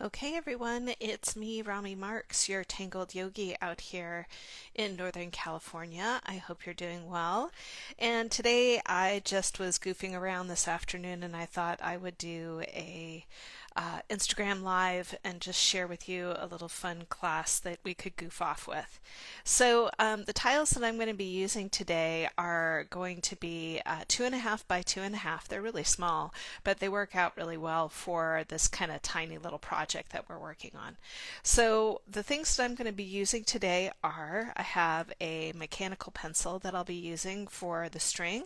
Okay, everyone, it's me, Rami Marks, your Tangled Yogi out here in Northern California. I hope you're doing well. And today I just was goofing around this afternoon and I thought I would do a Instagram live and just share with you a little fun class that we could goof off with. The tiles that I'm going to be using today are going to be 2.5 by 2.5. They're really small, but they work out really well for this kind of tiny little project that we're working on. So the things that I'm going to be using today are I have a mechanical pencil that I'll be using for the string.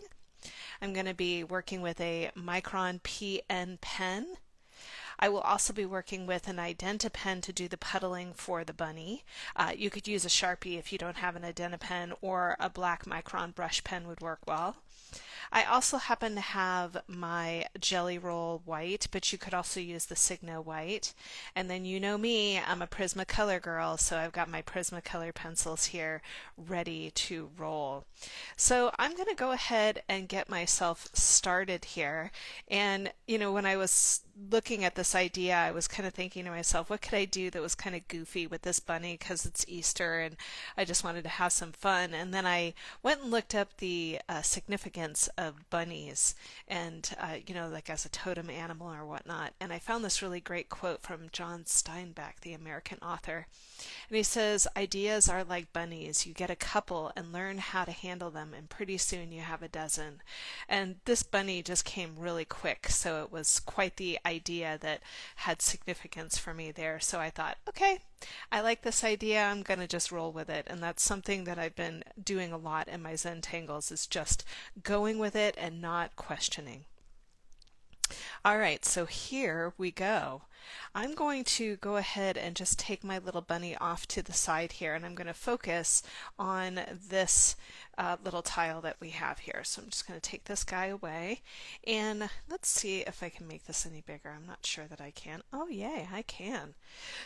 I'm going to be working with a Micron PN pen. I will also be working with an IdentiPen to do the puddling for the bunny. You could use a Sharpie if you don't have an IdentiPen, or a black Micron brush pen would work well. I also happen to have my Jelly Roll white, but you could also use the Signo white. And then you know me, I'm a Prismacolor girl, so I've got my Prismacolor pencils here ready to roll. So I'm going to go ahead and get myself started here. And, when I was looking at this idea, I was kind of thinking to myself, what could I do that was kind of goofy with this bunny because it's Easter and I just wanted to have some fun. And then I went and looked up the significance of bunnies and, like as a totem animal or whatnot. And I found this really great quote from John Steinbeck, the American author. And he says, ideas are like bunnies. You get a couple and learn how to handle them, and pretty soon you have a dozen. And this bunny just came really quick, so it was quite the idea that had significance for me there. So I thought, okay, I like this idea. I'm going to just roll with it. And that's something that I've been doing a lot in my Zentangles, is just going with it and not questioning. All right, so here we go. I'm going to go ahead and just take my little bunny off to the side here, and I'm going to focus on this little tile that we have here. So I'm just going to take this guy away, and let's see if I can make this any bigger. I'm not sure that I can. Oh, yay, I can.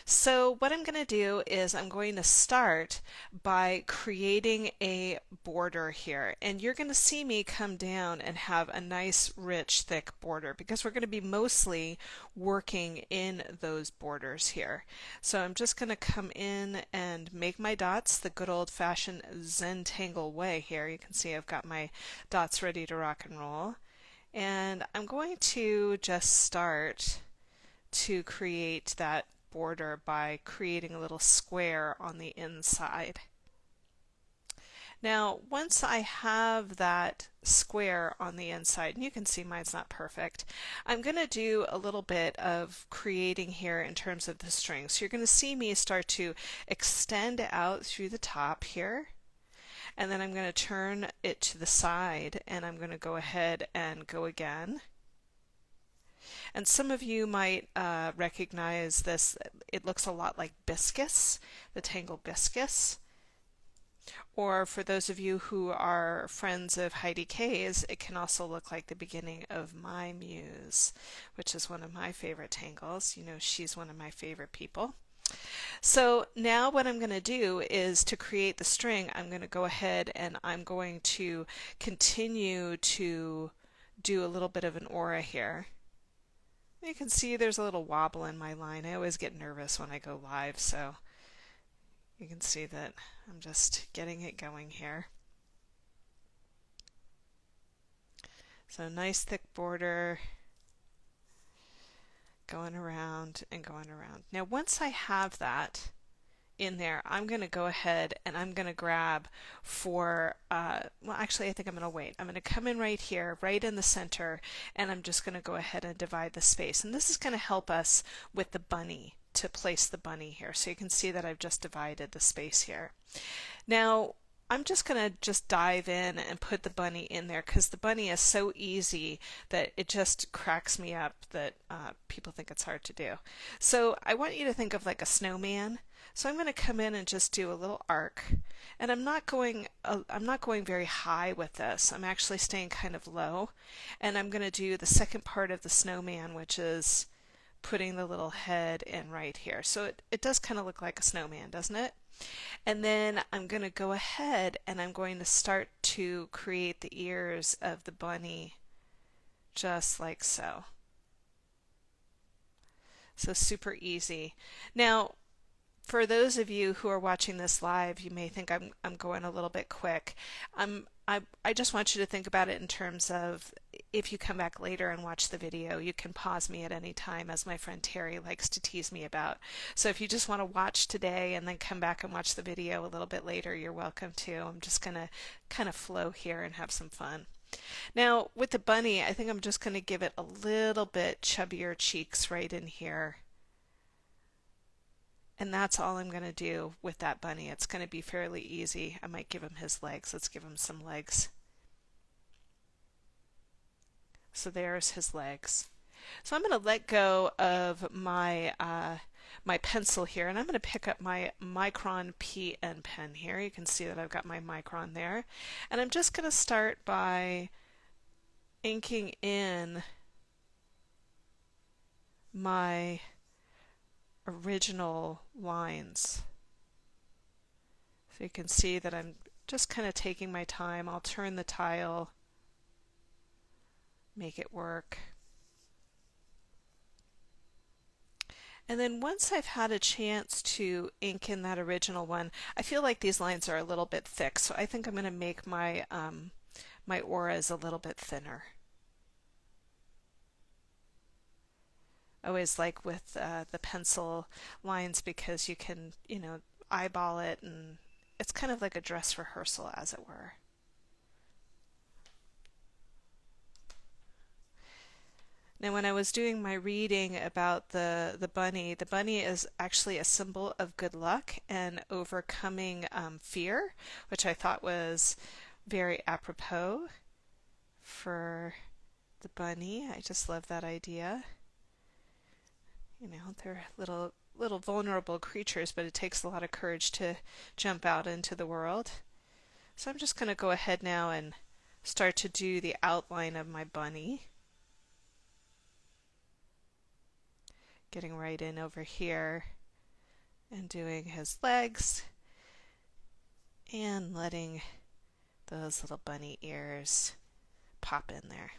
So what I'm going to do is I'm going to start by creating a border here, and you're going to see me come down and have a nice, rich, thick border because we're going to be mostly working in those borders here. So I'm just going to come in and make my dots the good old-fashioned Zentangle way here. You can see I've got my dots ready to rock and roll. And I'm going to just start to create that border by creating a little square on the inside. Now, once I have that square on the inside, and you can see mine's not perfect, I'm going to do a little bit of creating here in terms of the string. So you're going to see me start to extend out through the top here, and then I'm going to turn it to the side, and I'm going to go ahead and go again. And some of you might recognize this. It looks a lot like Biscus, the Tangle Biscus. Or for those of you who are friends of Heidi K's, it can also look like the beginning of My Muse, which is one of my favorite tangles. You know, she's one of my favorite people. So now what I'm going to do is, to create the string, I'm going to go ahead and I'm going to continue to do a little bit of an aura here. You can see there's a little wobble in my line. I always get nervous when I go live, so you can see that I'm just getting it going here. So nice thick border going around and going around. Now once I have that in there, I'm going to go ahead and I'm going to grab for, well actually I think I'm going to wait. I'm going to come in right here, right in the center, and I'm just going to go ahead and divide the space. And this is going to help us with the bunny, to place the bunny here. So you can see that I've just divided the space here. Now I'm just going to just dive in and put the bunny in there because the bunny is so easy that it just cracks me up that people think it's hard to do. So I want you to think of like a snowman. So I'm going to come in and just do a little arc, and I'm not going very high with this. I'm actually staying kind of low, and I'm going to do the second part of the snowman, which is putting the little head in right here. So it does kind of look like a snowman, doesn't it? And then I'm going to go ahead and I'm going to start to create the ears of the bunny just like so. So super easy. Now, for those of you who are watching this live, you may think I'm going a little bit quick. I just want you to think about it in terms of if you come back later and watch the video, you can pause me at any time, as my friend Terry likes to tease me about. So if you just want to watch today and then come back and watch the video a little bit later, you're welcome to. I'm just going to kind of flow here and have some fun. Now, with the bunny, I think I'm just going to give it a little bit chubbier cheeks right in here. And that's all I'm going to do with that bunny. It's going to be fairly easy. I might give him his legs. Let's give him some legs. So there's his legs. So I'm going to let go of my my pencil here, and I'm going to pick up my Micron PN pen here. You can see that I've got my Micron there. And I'm just going to start by inking in my original lines. So you can see that I'm just kind of taking my time. I'll turn the tile, make it work. And then once I've had a chance to ink in that original one, I feel like these lines are a little bit thick, so I think I'm going to make my my auras a little bit thinner. I always like with the pencil lines because you can, eyeball it, and it's kind of like a dress rehearsal, as it were. Now, when I was doing my reading about the bunny is actually a symbol of good luck and overcoming fear, which I thought was very apropos for the bunny. I just love that idea. They're little vulnerable creatures, but it takes a lot of courage to jump out into the world. So I'm just going to go ahead now and start to do the outline of my bunny. Getting right in over here and doing his legs and letting those little bunny ears pop in there.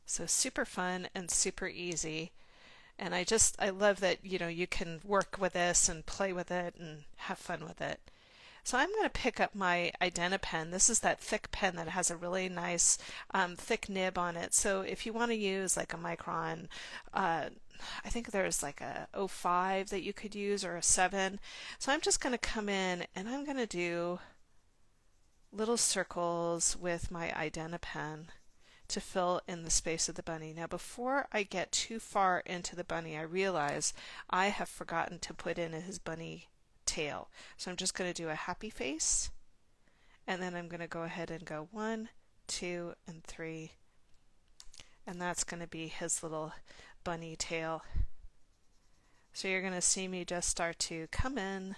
So super fun and super easy. And I love that, you can work with this and play with it and have fun with it. So I'm going to pick up my Identa pen. This is that thick pen that has a really nice thick nib on it. So if you want to use like a Micron, I think there's like a 05 that you could use, or a 7. So I'm just going to come in and I'm going to do little circles with my Identa pen to fill in the space of the bunny. Now, before I get too far into the bunny, I realize I have forgotten to put in his bunny tail. So I'm just going to do a happy face, and then I'm going to go ahead and go 1, 2, and 3, and that's going to be his little bunny tail. So you're going to see me just start to come in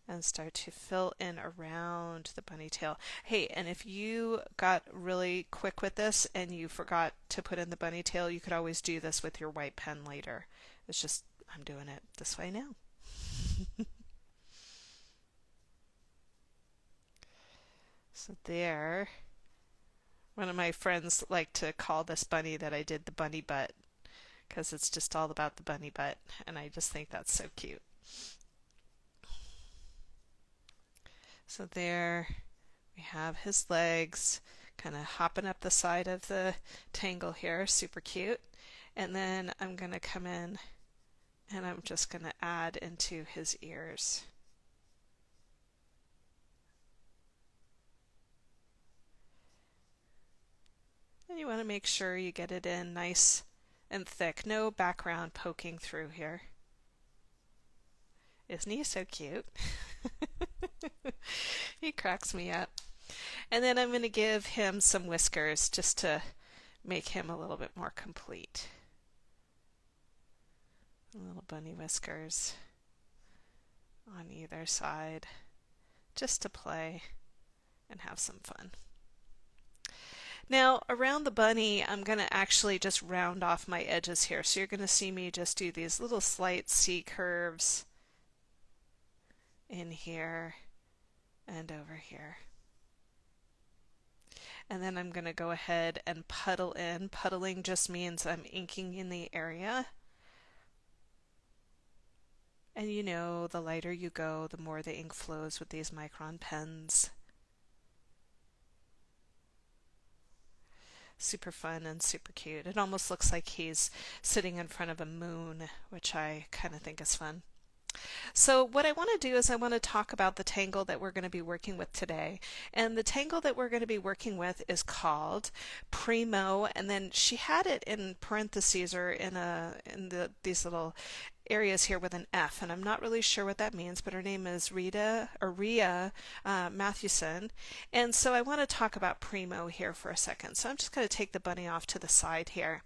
and start to fill in around the bunny tail. Hey, and if you got really quick with this and you forgot to put in the bunny tail, you could always do this with your white pen later. It's just, I'm doing it this way now. So there, one of my friends like to call this bunny that I did the bunny butt, because it's just all about the bunny butt, and I just think that's so cute. So there we have his legs kind of hopping up the side of the tangle here, super cute. And then I'm going to come in and I'm just going to add into his ears. And you want to make sure you get it in nice and thick, no background poking through here. Isn't he so cute? He cracks me up. And then I'm going to give him some whiskers just to make him a little bit more complete. Little bunny whiskers on either side, just to play and have some fun. Now around the bunny, I'm going to actually just round off my edges here. So you're going to see me just do these little slight C curves in here and over here. And then I'm going to go ahead and puddle in. Puddling just means I'm inking in the area. And you know, the lighter you go, the more the ink flows with these micron pens. Super fun and super cute. It almost looks like he's sitting in front of a moon, which I kind of think is fun. So what I want to do is I want to talk about the tangle that we're going to be working with today. And the tangle that we're going to be working with is called Primo, and then she had it in parentheses or these little areas here with an F, and I'm not really sure what that means, but her name is Ria Mathewson. And so I want to talk about Primo here for a second. So I'm just going to take the bunny off to the side here.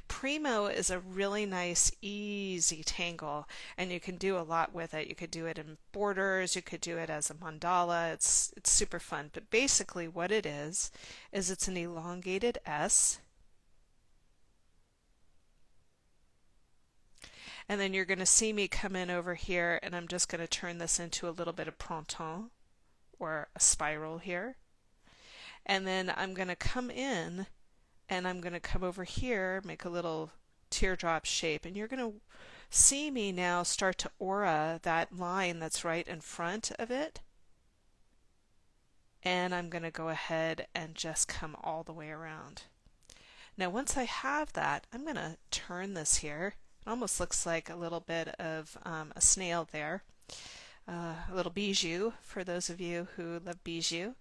Primo is a really nice, easy tangle, and you can do a lot with it. You could do it in borders, you could do it as a mandala. It's super fun. But basically what it is it's an elongated S. And then you're going to see me come in over here, and I'm just going to turn this into a little bit of printemps, or a spiral here. And then I'm going to come in, and I'm going to come over here, make a little teardrop shape, and you're going to see me now start to aura that line that's right in front of it. And I'm going to go ahead and just come all the way around. Now once I have that, I'm going to turn this here. It almost looks like a little bit of a snail there, a little bijou for those of you who love bijou.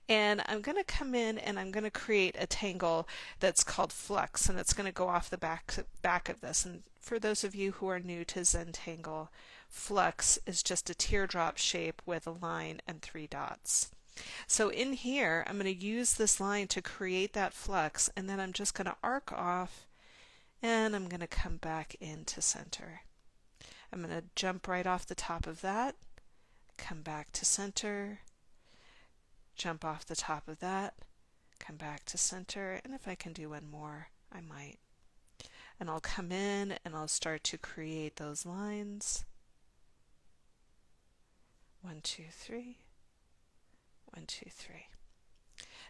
And I'm going to come in and I'm going to create a tangle that's called Flux, and it's going to go off the back of this. And for those of you who are new to Zentangle, Flux is just a teardrop shape with a line and 3 dots. So in here, I'm going to use this line to create that flux, and then I'm just going to arc off, and I'm going to come back into center. I'm going to jump right off the top of that, come back to center, jump off the top of that, come back to center, and if I can do one more, I might. And I'll come in and I'll start to create those lines. 1, 2, 3. 1, 2, 3.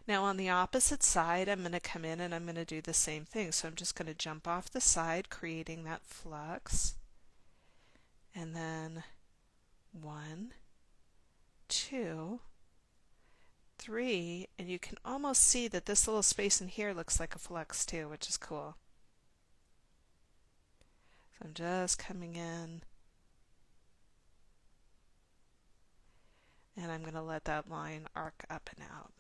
Now on the opposite side, I'm going to come in and I'm going to do the same thing. So I'm just going to jump off the side, creating that flux. And then 1, 2, 3. And you can almost see that this little space in here looks like a flux too, which is cool. So I'm just coming in. And I'm going to let that line arc up and out.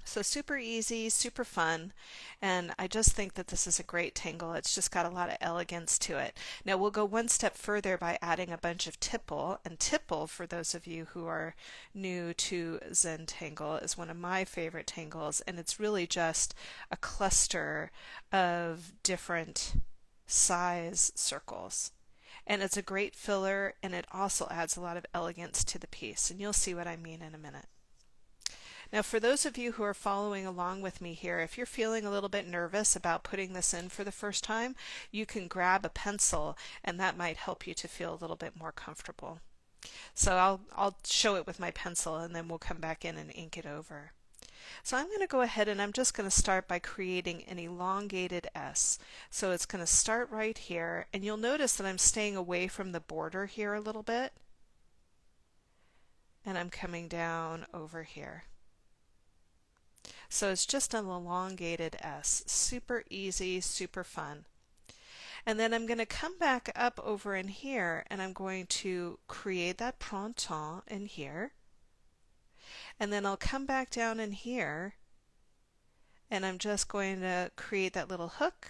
So super easy, super fun, and I just think that this is a great tangle. It's just got a lot of elegance to it. Now we'll go one step further by adding a bunch of Tipple, and Tipple, for those of you who are new to Zentangle, is one of my favorite tangles, and it's really just a cluster of different size circles. And it's a great filler, and it also adds a lot of elegance to the piece, and you'll see what I mean in a minute. Now for those of you who are following along with me here, if you're feeling a little bit nervous about putting this in for the first time, you can grab a pencil, and that might help you to feel a little bit more comfortable. So I'll show it with my pencil, and then we'll come back in and ink it over. So I'm going to go ahead and I'm just going to start by creating an elongated S. So it's going to start right here, and you'll notice that I'm staying away from the border here a little bit, and I'm coming down over here. So it's just an elongated S. Super easy, super fun. And then I'm going to come back up over in here, and I'm going to create that printemps in here. And then I'll come back down in here, and I'm just going to create that little hook,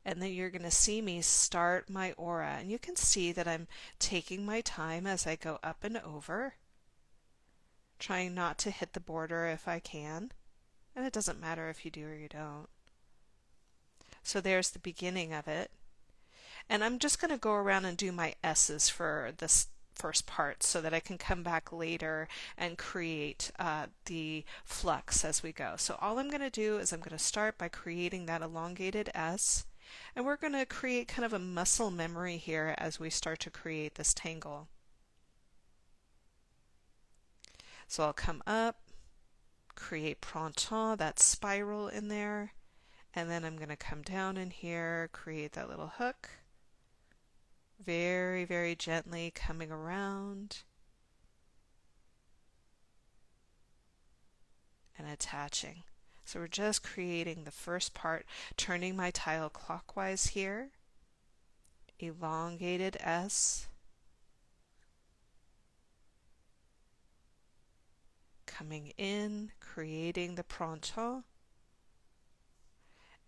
and then you're going to see me start my aura. And you can see that I'm taking my time as I go up and over, trying not to hit the border if I can. And it doesn't matter if you do or you don't. So there's the beginning of it. And I'm just going to go around and do my S's for this first part so that I can come back later and create the flux as we go. So all I'm going to do is I'm going to start by creating that elongated S, and we're going to create kind of a muscle memory here as we start to create this tangle. So I'll come up, create printemps, that spiral in there, and then I'm going to come down in here, create that little hook, very, very gently coming around and attaching. So we're just creating the first part, turning my tile clockwise here, elongated S, coming in, creating the printemps,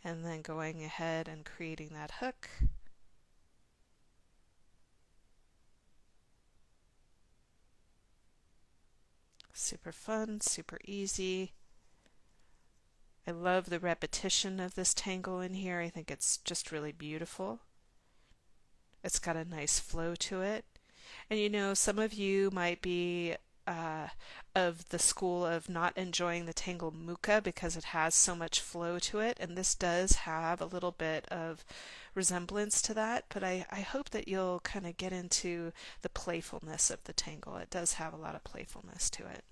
and then going ahead and creating that hook. Super fun, super easy. I love the repetition of this tangle in here. I think it's just really beautiful. It's got a nice flow to it. And you know, some of you might be of the school of not enjoying the Tangle Muka because it has so much flow to it, and this does have a little bit of resemblance to that, but I hope that you'll kind of get into the playfulness of the Tangle. It does have a lot of playfulness to it.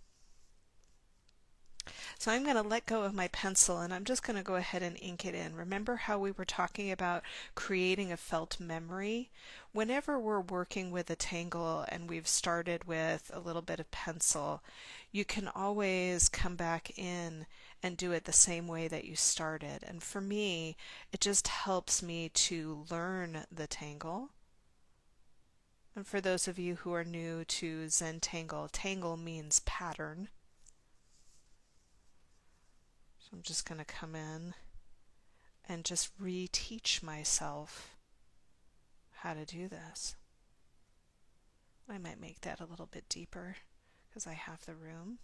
So I'm going to let go of my pencil and I'm just going to go ahead and ink it in. Remember how we were talking about creating a felt memory? Whenever we're working with a tangle and we've started with a little bit of pencil, you can always come back in and do it the same way that you started. And for me, it just helps me to learn the tangle. And for those of you who are new to Zentangle, tangle means pattern. I'm just going to come in and just reteach myself how to do this. I might make that a little bit deeper because I have the room.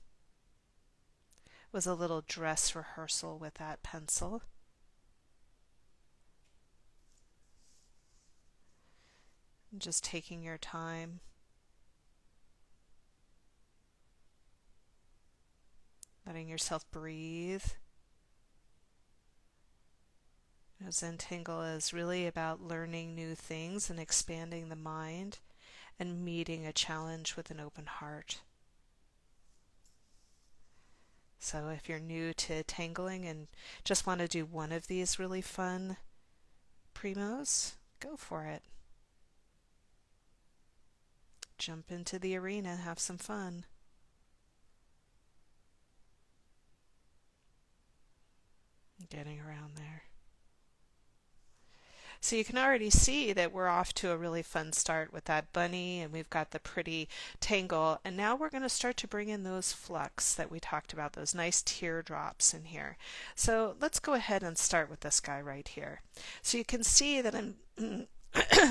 It was a little dress rehearsal with that pencil. And just taking your time. Letting yourself breathe. Zentangle is really about learning new things and expanding the mind and meeting a challenge with an open heart. So if you're new to tangling and just want to do one of these really fun primos, go for it. Jump into the arena, have some fun. Getting around there. So you can already see that we're off to a really fun start with that bunny, and we've got the pretty tangle, and now we're going to start to bring in those flux that we talked about, those nice teardrops in here. So let's go ahead and start with this guy right here. So you can see that I'm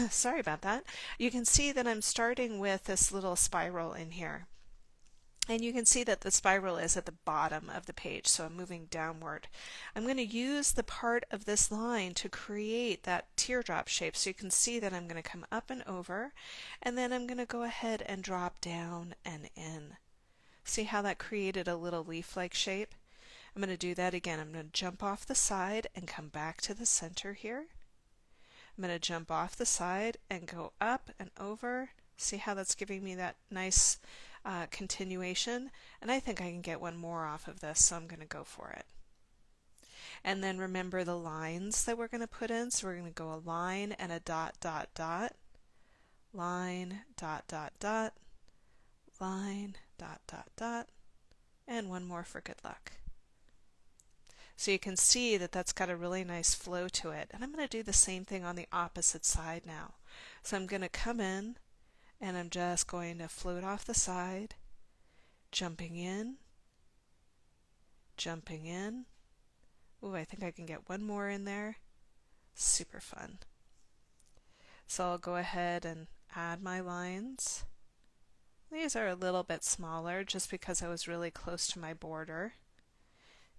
sorry about that. You can see that I'm starting with this little spiral in here. And you can see that the spiral is at the bottom of the page, so I'm moving downward. I'm going to use the part of this line to create that teardrop shape, so you can see that I'm going to come up and over, and then I'm going to go ahead and drop down and in. See how that created a little leaf-like shape? I'm going to do that again. I'm going to jump off the side and come back to the center here. I'm going to jump off the side and go up and over. See how that's giving me that nice continuation, and I think I can get one more off of this, so I'm going to go for it. And then remember the lines that we're going to put in, so we're going to go a line and a dot, dot, dot, line, dot, dot, dot, line, dot, dot, dot, and one more for good luck. So you can see that that's got a really nice flow to it, and I'm going to do the same thing on the opposite side now. So I'm going to come in, and I'm just going to float off the side, jumping in, jumping in. Ooh, I think I can get one more in there. Super fun. So I'll go ahead and add my lines. These are a little bit smaller just because I was really close to my border.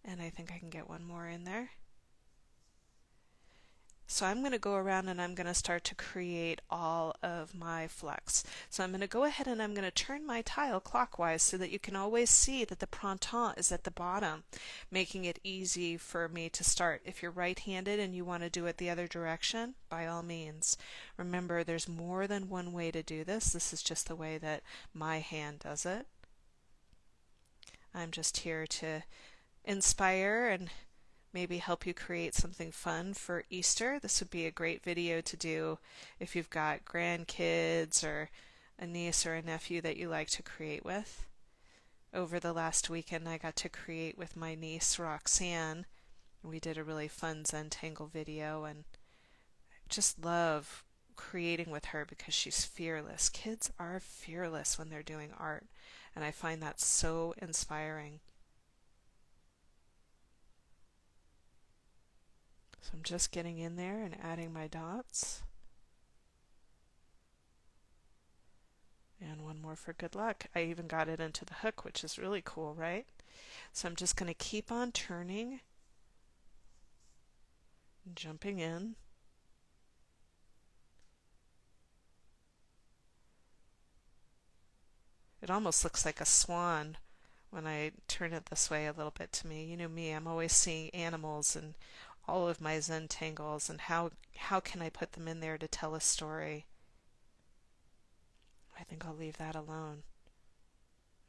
And I think I can get one more in there. So I'm going to go around and I'm going to start to create all of my flux. So I'm going to go ahead and I'm going to turn my tile clockwise so that you can always see that the printemps is at the bottom, making it easy for me to start. If you're right-handed and you want to do it the other direction, by all means. Remember, there's more than one way to do this. This is just the way that my hand does it. I'm just here to inspire and maybe help you create something fun for Easter. This would be a great video to do if you've got grandkids or a niece or a nephew that you like to create with. Over the last weekend, I got to create with my niece Roxanne. We did a really fun Zentangle video, and I just love creating with her because she's fearless. Kids are fearless when they're doing art, and I find that so inspiring. So I'm just getting in there and adding my dots. And one more for good luck. I even got it into the hook, which is really cool, right? So I'm just going to keep on turning, jumping in. It almost looks like a swan when I turn it this way a little bit to me. You know me, I'm always seeing animals in all of my Zentangles, and how can I put them in there to tell a story? I think I'll leave that alone.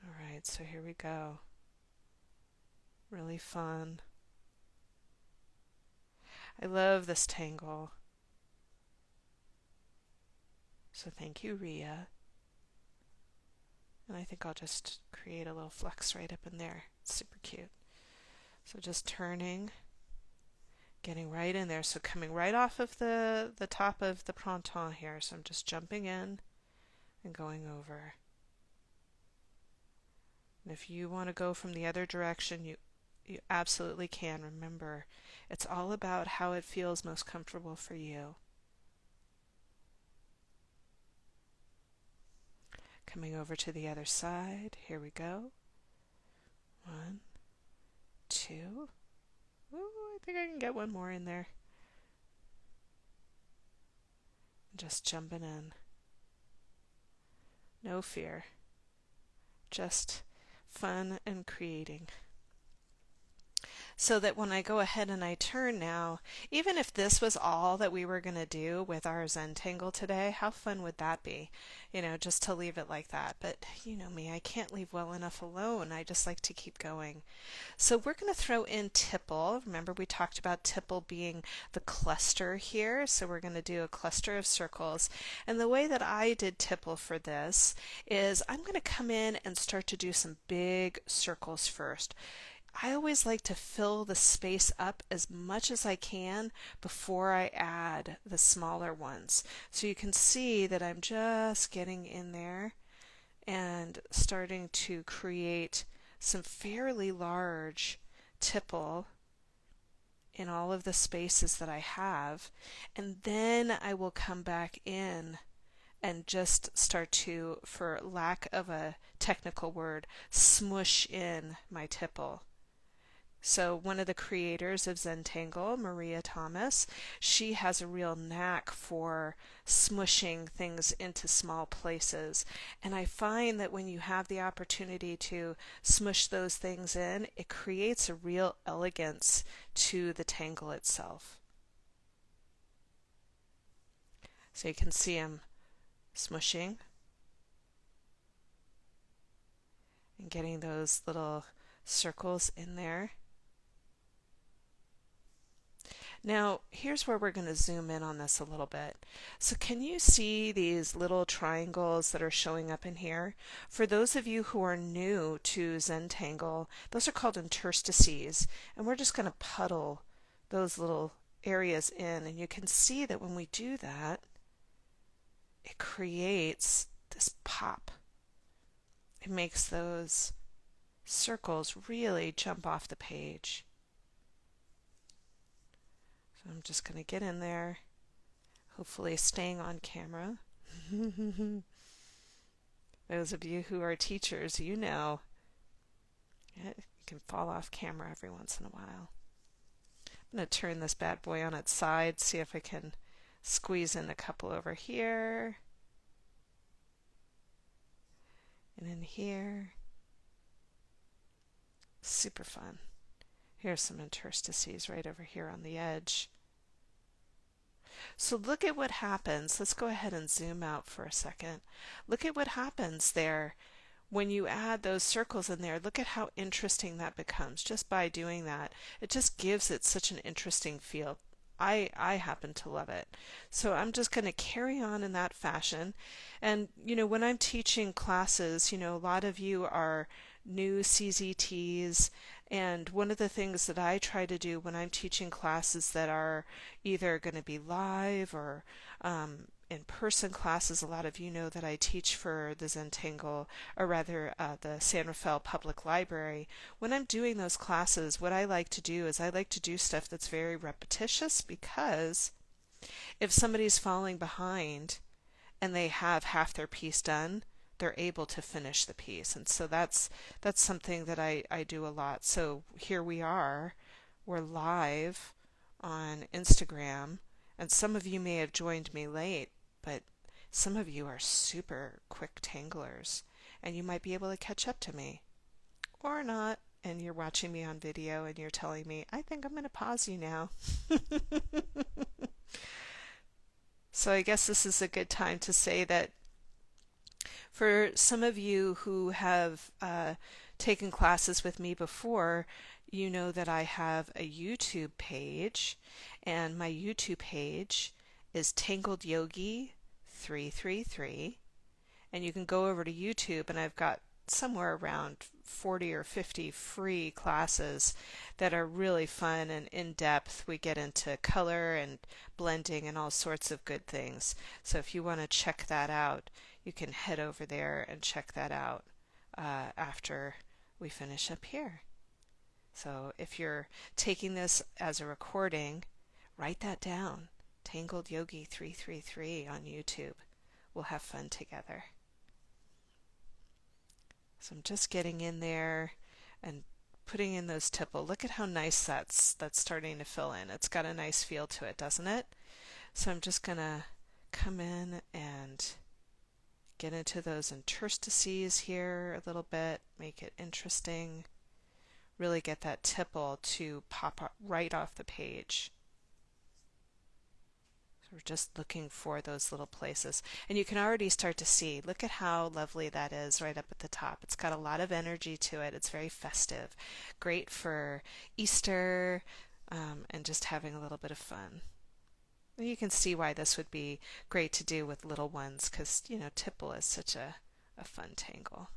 All right, so here we go. Really fun. I love this tangle. So thank you, Rhea. And I think I'll just create a little flux right up in there. It's super cute. So just turning, getting right in there. So coming right off of the top of the printemps here. So I'm just jumping in and going over. And if you want to go from the other direction, you absolutely can. Remember, it's all about how it feels most comfortable for you. Coming over to the other side. Here we go. 1, 2. Ooh, I think I can get one more in there. Just jumping in. No fear. Just fun and creating. So that when I go ahead and I turn now, even if this was all that we were going to do with our Zentangle today, how fun would that be? You know, just to leave it like that. But you know me, I can't leave well enough alone. I just like to keep going. So we're going to throw in Tipple. Remember we talked about Tipple being the cluster here. So we're going to do a cluster of circles. And the way that I did Tipple for this is I'm going to come in and start to do some big circles first. I always like to fill the space up as much as I can before I add the smaller ones. So you can see that I'm just getting in there and starting to create some fairly large tipple in all of the spaces that I have. And then I will come back in and just start to, for lack of a technical word, smush in my tipple. So one of the creators of Zentangle, Maria Thomas, she has a real knack for smushing things into small places. And I find that when you have the opportunity to smush those things in, it creates a real elegance to the tangle itself. So you can see I'm smushing and getting those little circles in there. Now, here's where we're going to zoom in on this a little bit. So can you see these little triangles that are showing up in here? For those of you who are new to Zentangle, those are called interstices, and we're just going to puddle those little areas in, and you can see that when we do that, it creates this pop. It makes those circles really jump off the page. So I'm just going to get in there, hopefully staying on camera. Those of you who are teachers, you know, you can fall off camera every once in a while. I'm going to turn this bad boy on its side, see if I can squeeze in a couple over here and in here. Super fun. Here's some interstices right over here on the edge. So look at what happens. Let's go ahead and zoom out for a second. Look at what happens there when you add those circles in there, look at how interesting that becomes just by doing that. It just gives it such an interesting feel. I happen to love it. So I'm just going to carry on in that fashion. And, when I'm teaching classes, a lot of you are new CZTs. And one of the things that I try to do when I'm teaching classes that are either going to be live or in-person classes, a lot of you know that I teach for the Zentangle, or rather the San Rafael Public Library. When I'm doing those classes, what I like to do is I like to do stuff that's very repetitious, because if somebody's falling behind and they have half their piece done, they're able to finish the piece. And so that's something that I do a lot. So here we are, we're live on Instagram, and some of you may have joined me late, but some of you are super quick tanglers, and you might be able to catch up to me. Or not, and you're watching me on video and you're telling me, I think I'm going to pause you now. So I guess this is a good time to say that for some of you who have taken classes with me before, you know that I have a YouTube page, and my YouTube page is Tangled Yogi 333, and you can go over to YouTube, and I've got somewhere around 40 or 50 free classes that are really fun and in-depth. We get into color and blending and all sorts of good things. So if you want to check that out, you can head over there and check that out after we finish up here. So if you're taking this as a recording, write that down. Tangled Yogi 333 on YouTube. We'll have fun together. So I'm just getting in there and putting in those tipple. Look at how nice that's starting to fill in. It's got a nice feel to it, doesn't it? So I'm just going to come in and get into those interstices here a little bit, make it interesting. Really get that tipple to pop right off the page. So we're just looking for those little places. And you can already start to see, look at how lovely that is right up at the top. It's got a lot of energy to it. It's very festive. Great for Easter and just having a little bit of fun. And you can see why this would be great to do with little ones, because, Tipple is such a fun tangle.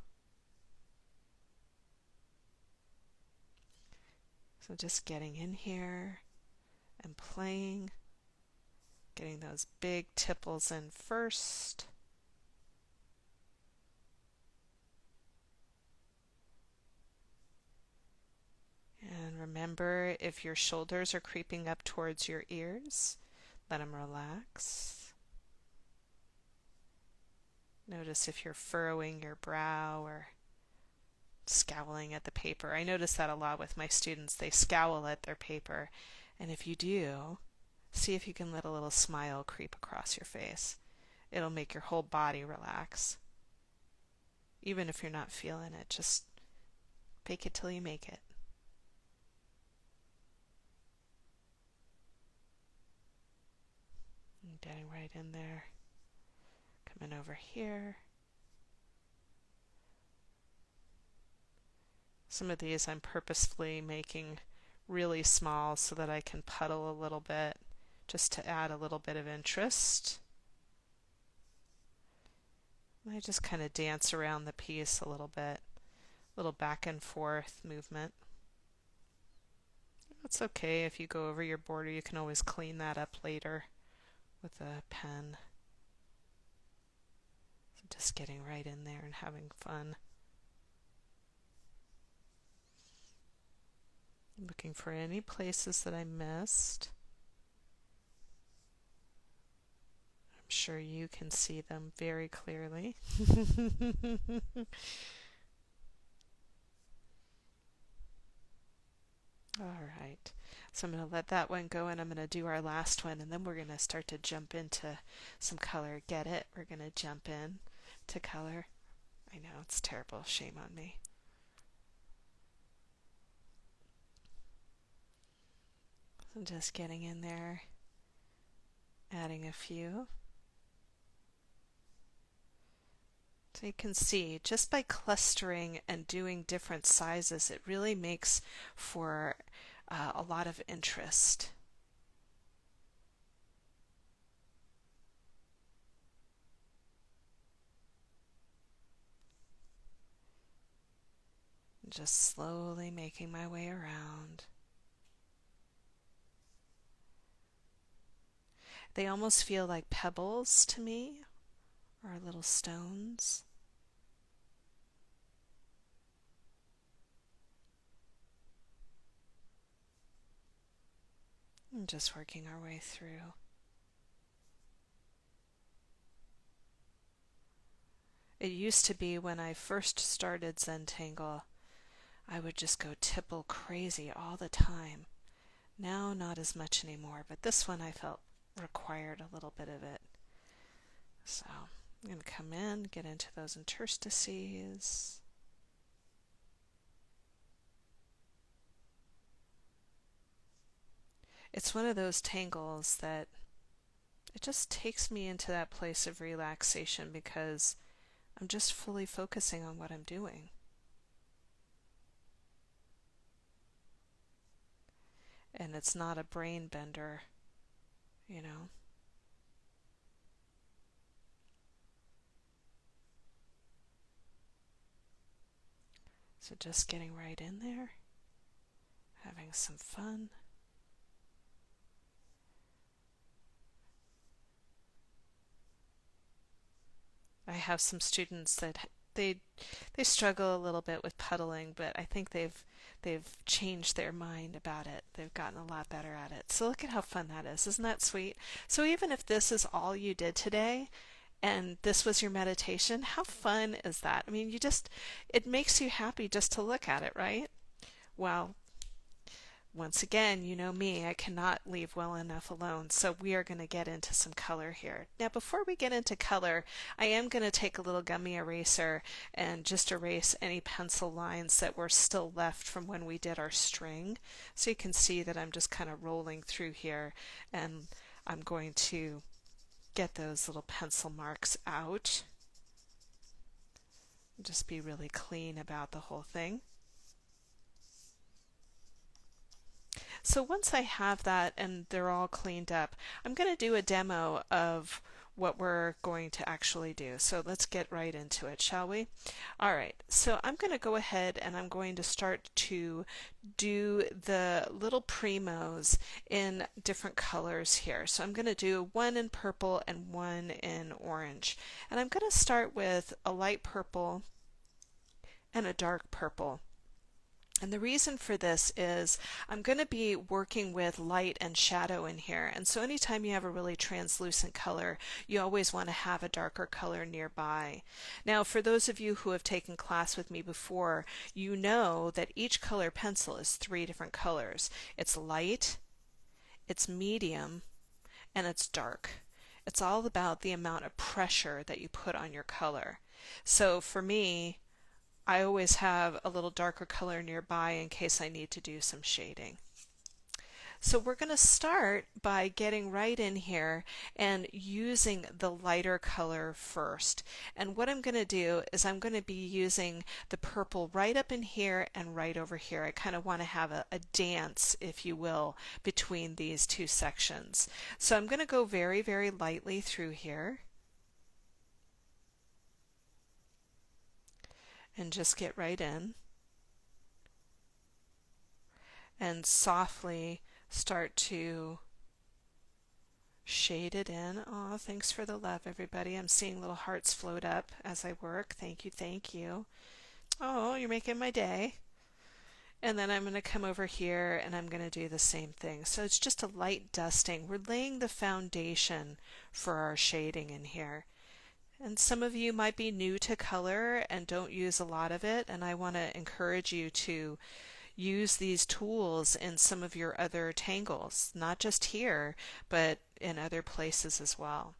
So just getting in here and playing, getting those big tipples in first. And remember, if your shoulders are creeping up towards your ears, let them relax. Notice if you're furrowing your brow or scowling at the paper. I notice that a lot with my students. They scowl at their paper. And if you do, see if you can let a little smile creep across your face. It'll make your whole body relax. Even if you're not feeling it, just fake it till you make it. And getting right in there. Coming over here. Some of these I'm purposefully making really small so that I can puddle a little bit, just to add a little bit of interest. And I just kind of dance around the piece a little bit, little back and forth movement. It's okay if you go over your border. You can always clean that up later with a pen. So just getting right in there and having fun. Looking for any places that I missed. I'm sure you can see them very clearly. All right, so I'm going to let that one go, and I'm going to do our last one, and then we're going to start to jump into some color. Get it? We're going to jump in to color. I know, it's terrible. Shame on me. I'm just getting in there, adding a few So you can see just by clustering and doing different sizes, it really makes for a lot of interest. Just slowly making my way around. They almost feel like pebbles to me, or little stones. And just working our way through. It used to be when I first started Zentangle, I would just go tipple crazy all the time. Now, not as much anymore, but this one I felt required a little bit of it. So I'm going to come in, get into those interstices. It's one of those tangles that it just takes me into that place of relaxation because I'm just fully focusing on what I'm doing. And it's not a brain bender, you know. So just getting right in there, having some fun. I have some students that they struggle a little bit with puddling, but I think they've changed their mind about it. They've gotten a lot better at it. So look at how fun that is. Isn't that sweet? So even if this is all you did today and this was your meditation, how fun is that? I mean, it makes you happy just to look at it, right? Well, once again, you know me, I cannot leave well enough alone, so we are going to get into some color here. Now, before we get into color, I am going to take a little gummy eraser and just erase any pencil lines that were still left from when we did our string. So you can see that I'm just kind of rolling through here, and I'm going to get those little pencil marks out. Just be really clean about the whole thing. So once I have that and they're all cleaned up, I'm going to do a demo of what we're going to actually do. So let's get right into it, shall we? All right, so I'm going to go ahead and I'm going to start to do the little primos in different colors here. So I'm going to do one in purple and one in orange. And I'm going to start with a light purple and a dark purple. And the reason for this is I'm going to be working with light and shadow in here. And so anytime you have a really translucent color, you always want to have a darker color nearby. Now, for those of you who have taken class with me before, you know that each color pencil is 3 different colors. It's light, it's medium, and it's dark. It's all about the amount of pressure that you put on your color. So for me, I always have a little darker color nearby in case I need to do some shading. So we're going to start by getting right in here and using the lighter color first. And what I'm going to do is I'm going to be using the purple right up in here and right over here. I kind of want to have a dance, if you will, between these two sections. So I'm going to go very, very lightly through here. And just get right in and softly start to shade it in. Oh, thanks for the love, everybody. I'm seeing little hearts float up as I work. Thank you, thank you. Oh, you're making my day. And then I'm going to come over here and I'm going to do the same thing. So it's just a light dusting. We're laying the foundation for our shading in here. And some of you might be new to color and don't use a lot of it, and I want to encourage you to use these tools in some of your other tangles, not just here, but in other places as well.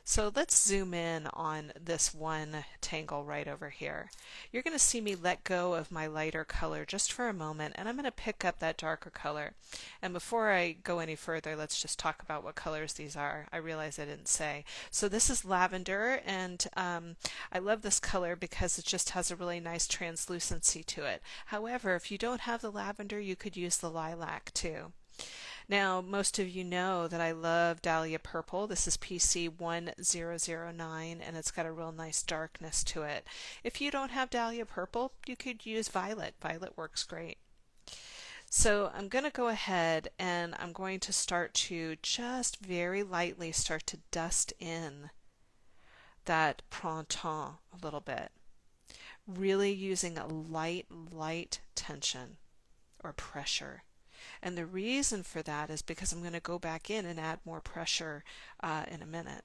So let's zoom in on this one tangle right over here. You're going to see me let go of my lighter color just for a moment, and I'm going to pick up that darker color. And before I go any further, let's just talk about what colors these are. I realize I didn't say. So this is lavender, and I love this color because it just has a really nice translucency to it. However, if you don't have the lavender, you could use the lilac too. Now, most of you know that I love Dahlia Purple. This is PC 1009, and it's got a real nice darkness to it. If you don't have Dahlia Purple, you could use Violet. Violet works great. So I'm going to go ahead and I'm going to start to just very lightly start to dust in that printemps a little bit. Really using a light tension or pressure. And the reason for that is because I'm going to go back in and add more pressure in a minute.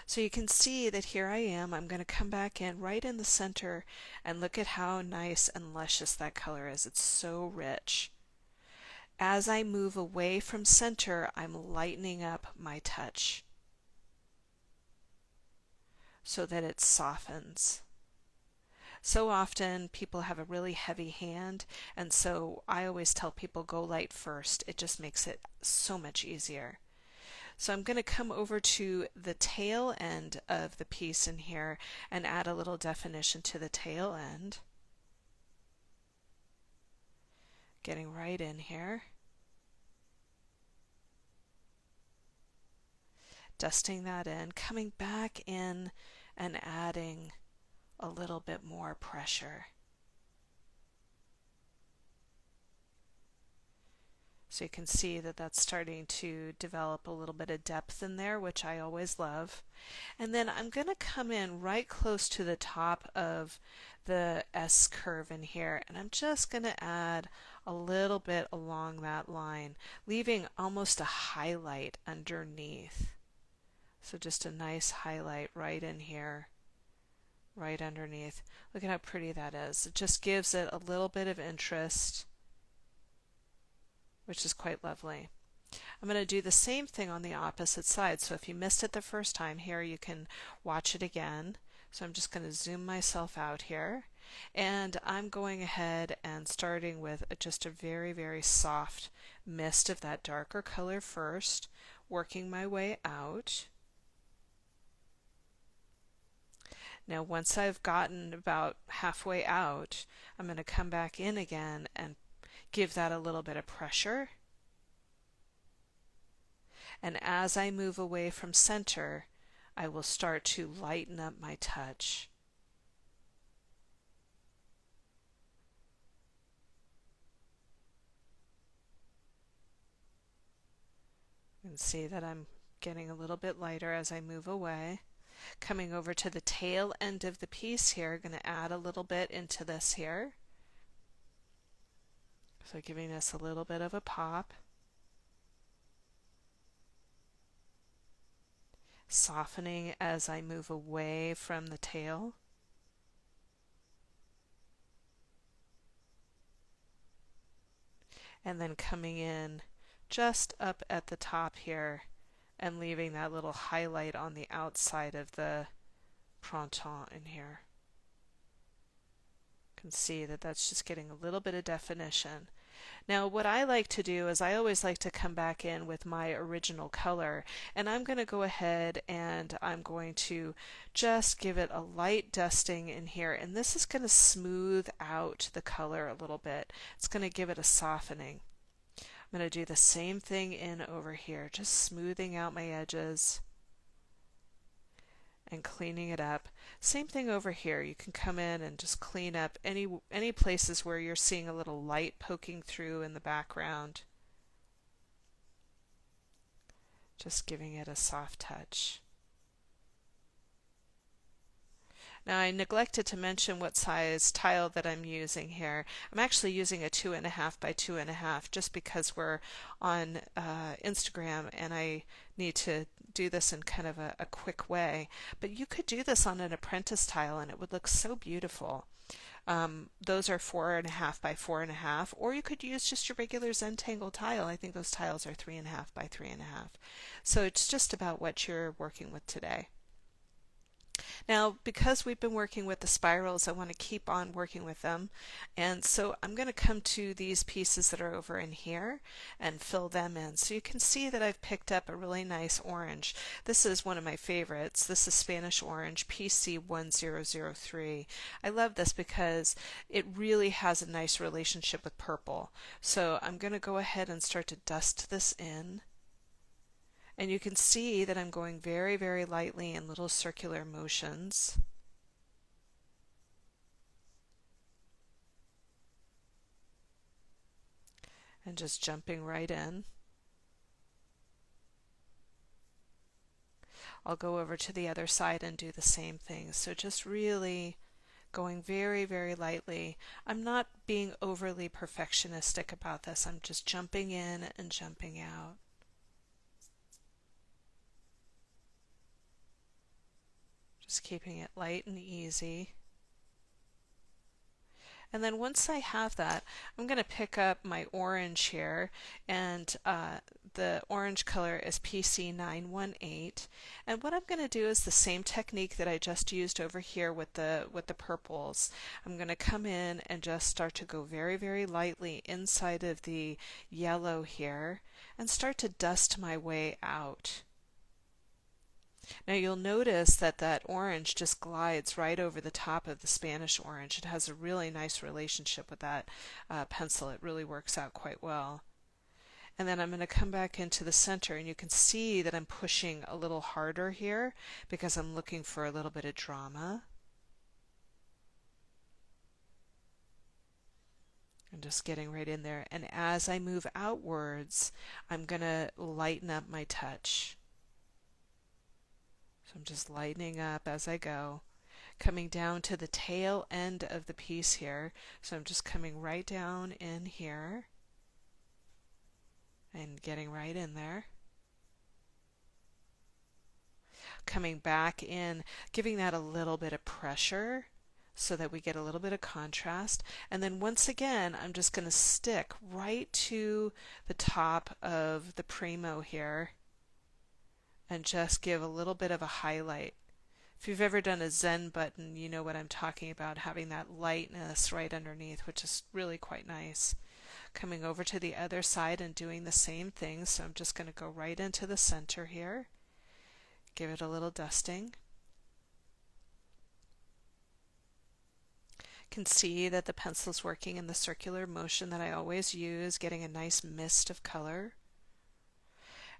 So you can see that here I am. I'm going to come back in right in the center and look at how nice and luscious that color is. It's so rich. As I move away from center, I'm lightening up my touch so that it softens. So often people have a really heavy hand, and so I always tell people go light first. It just makes it so much easier. So I'm going to come over to the tail end of the piece in here and add a little definition to the tail end. Getting right in here. Dusting that in, coming back in and adding a little bit more pressure. So you can see that that's starting to develop a little bit of depth in there, which I always love. And then I'm going to come in right close to the top of the S curve in here, and I'm just going to add a little bit along that line, leaving almost a highlight underneath. So just a nice highlight right in here, right underneath. Look at how pretty that is. It just gives it a little bit of interest, which is quite lovely. I'm going to do the same thing on the opposite side. So if you missed it the first time, here you can watch it again. So I'm just going to zoom myself out here, and I'm going ahead and starting with just a very soft mist of that darker color first, working my way out. Now once I've gotten about halfway out, I'm going to come back in again and give that a little bit of pressure. And as I move away from center, I will start to lighten up my touch. You can see that I'm getting a little bit lighter as I move away. Coming over to the tail end of the piece here, going to add a little bit into this here. So giving us a little bit of a pop. Softening as I move away from the tail. And then coming in just up at the top here and leaving that little highlight on the outside of the printemps in here. You can see that that's just getting a little bit of definition. Now what I like to do is I always like to come back in with my original color, and I'm going to go ahead and I'm going to just give it a light dusting in here, and this is going to smooth out the color a little bit. It's going to give it a softening. I'm going to do the same thing in over here, just smoothing out my edges and cleaning it up. Same thing over here. You can come in and just clean up any places where you're seeing a little light poking through in the background. Just giving it a soft touch. Now I neglected to mention what size tile that I'm using here. I'm actually using a 2.5 by 2.5 just because we're on Instagram and I need to do this in kind of a quick way. But you could do this on an apprentice tile and it would look so beautiful. Those are 4.5 by 4.5, or you could use just your regular Zentangle tile. I think those tiles are 3.5 by 3.5. So it's just about what you're working with today. Now, because we've been working with the spirals, I want to keep on working with them. And so I'm going to come to these pieces that are over in here and fill them in. So you can see that I've picked up a really nice orange. This is one of my favorites. This is Spanish Orange PC1003. I love this because it really has a nice relationship with purple. So I'm going to go ahead and start to dust this in. And you can see that I'm going very, very lightly in little circular motions. And just jumping right in. I'll go over to the other side and do the same thing. So just really going very, very lightly. I'm not being overly perfectionistic about this. I'm just jumping in and jumping out. Just keeping it light and easy. And then once I have that, I'm going to pick up my orange here, and the orange color is PC918. And what I'm going to do is the same technique that I just used over here with the purples. I'm going to come in and just start to go very, very lightly inside of the yellow here and start to dust my way out. Now you'll notice that that orange just glides right over the top of the Spanish orange. It has a really nice relationship with that pencil. It really works out quite well. And then I'm going to come back into the center, and you can see that I'm pushing a little harder here because I'm looking for a little bit of drama. I'm just getting right in there. And as I move outwards, I'm going to lighten up my touch. So I'm just lightening up as I go, coming down to the tail end of the piece here. So I'm just coming right down in here and getting right in there. Coming back in, giving that a little bit of pressure so that we get a little bit of contrast. And then once again, I'm just going to stick right to the top of the Primo here and just give a little bit of a highlight. If you've ever done a Zen button, you know what I'm talking about, having that lightness right underneath, which is really quite nice. Coming over to the other side and doing the same thing, so I'm just going to go right into the center here. Give it a little dusting. You can see that the pencil's working in the circular motion that I always use, getting a nice mist of color.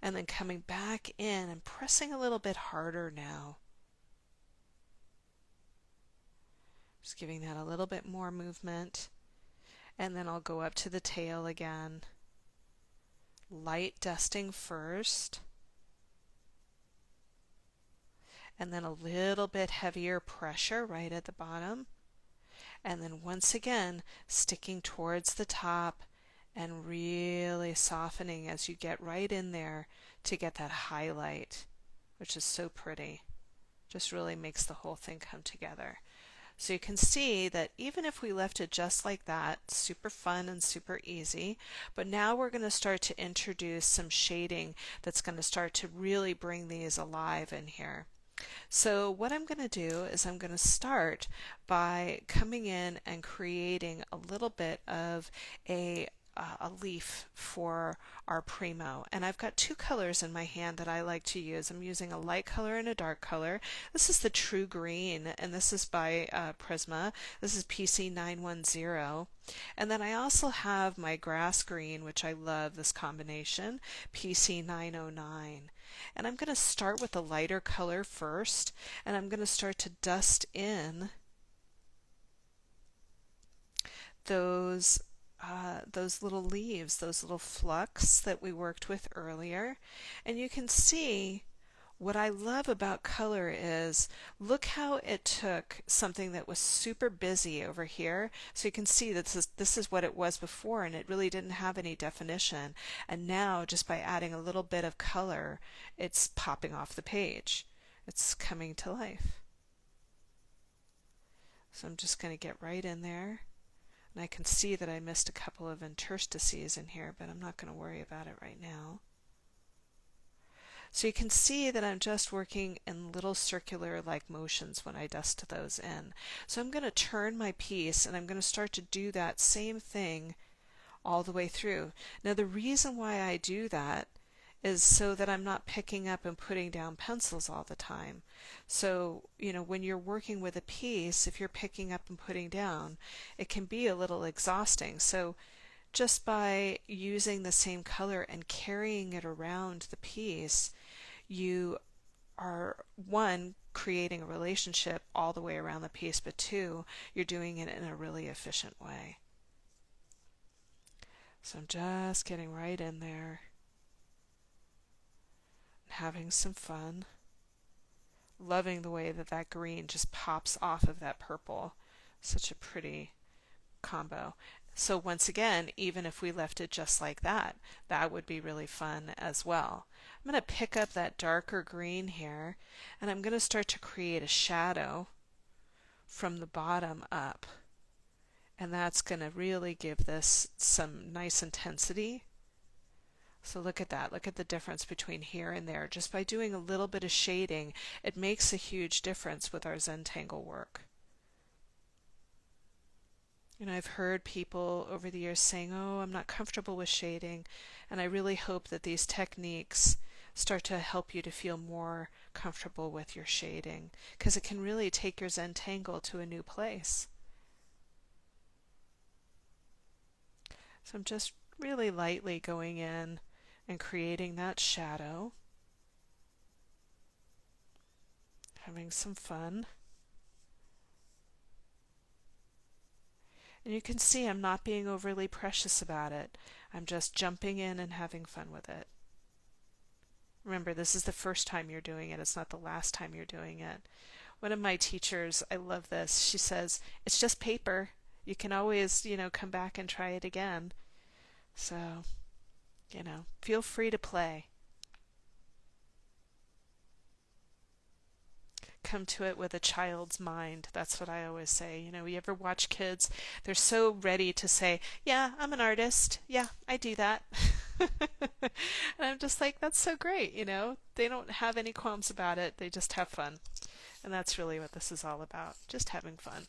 And then coming back in and pressing a little bit harder now. Just giving that a little bit more movement. And then I'll go up to the tail again. Light dusting first. And then a little bit heavier pressure right at the bottom. And then once again, sticking towards the top and really softening as you get right in there to get that highlight, which is so pretty. Just really makes the whole thing come together. So you can see that even if we left it just like that, super fun and super easy, but now we're going to start to introduce some shading that's going to start to really bring these alive in here. So what I'm going to do is I'm going to start by coming in and creating a little bit of a leaf for our Primo, and I've got two colors in my hand that I like to use. I'm using a light color and a dark color. This is the True Green, and this is by Prisma. This is PC910. And then I also have my Grass Green, which I love this combination, PC909. And I'm going to start with the lighter color first, and I'm going to start to dust in those little leaves, those little flux that we worked with earlier. And you can see what I love about color is look how it took something that was super busy over here. So you can see that this is what it was before, and it really didn't have any definition. And now just by adding a little bit of color, it's popping off the page. It's coming to life. So I'm just going to get right in there. And I can see that I missed a couple of interstices in here, but I'm not going to worry about it right now. So you can see that I'm just working in little circular like motions when I dust those in. So I'm going to turn my piece and I'm going to start to do that same thing all the way through. Now the reason why I do that is so that I'm not picking up and putting down pencils all the time. So, when you're working with a piece, if you're picking up and putting down, it can be a little exhausting. So just by using the same color and carrying it around the piece, you are, one, creating a relationship all the way around the piece, but two, you're doing it in a really efficient way. So I'm just getting right in there and having some fun. Loving the way that that green just pops off of that purple. Such a pretty combo. So once again, even if we left it just like that, that would be really fun as well. I'm going to pick up that darker green here, and I'm going to start to create a shadow from the bottom up. And that's going to really give this some nice intensity. So look at that. Look at the difference between here and there. Just by doing a little bit of shading, it makes a huge difference with our Zentangle work. I've heard people over the years saying, oh, I'm not comfortable with shading, and I really hope that these techniques start to help you to feel more comfortable with your shading, because it can really take your Zentangle to a new place. So I'm just really lightly going in and creating that shadow, having some fun. And you can see I'm not being overly precious about it. I'm just jumping in and having fun with it. Remember, this is the first time you're doing it. It's not the last time you're doing it. One of my teachers, I love this, she says, it's just paper. You can always, come back and try it again. So, feel free to play. Come to it with a child's mind. That's what I always say. You ever watch kids? They're so ready to say, yeah, I'm an artist. Yeah, I do that. And I'm just like, that's so great. They don't have any qualms about it. They just have fun. And that's really what this is all about. Just having fun.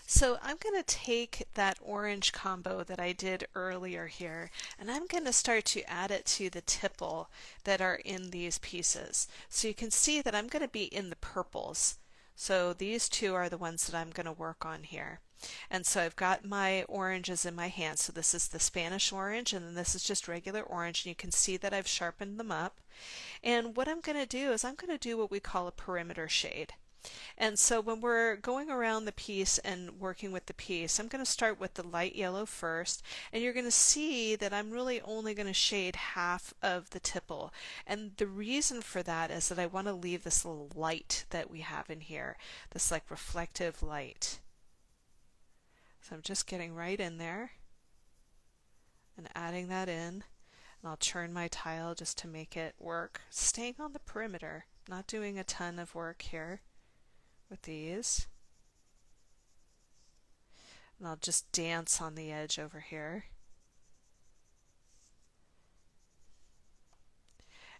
So I'm going to take that orange combo that I did earlier here, and I'm going to start to add it to the tipple that are in these pieces. So you can see that I'm going to be in the purples. So these two are the ones that I'm going to work on here. And so I've got my oranges in my hand. So this is the Spanish orange, and then this is just regular orange, and you can see that I've sharpened them up. And what I'm going to do is I'm going to do what we call a perimeter shade. And so when we're going around the piece and working with the piece, I'm going to start with the light yellow first, and you're going to see that I'm really only going to shade half of the tipple. And the reason for that is that I want to leave this little light that we have in here, this like reflective light. So I'm just getting right in there and adding that in. And I'll turn my tile just to make it work, staying on the perimeter, not doing a ton of work here with these. And I'll just dance on the edge over here.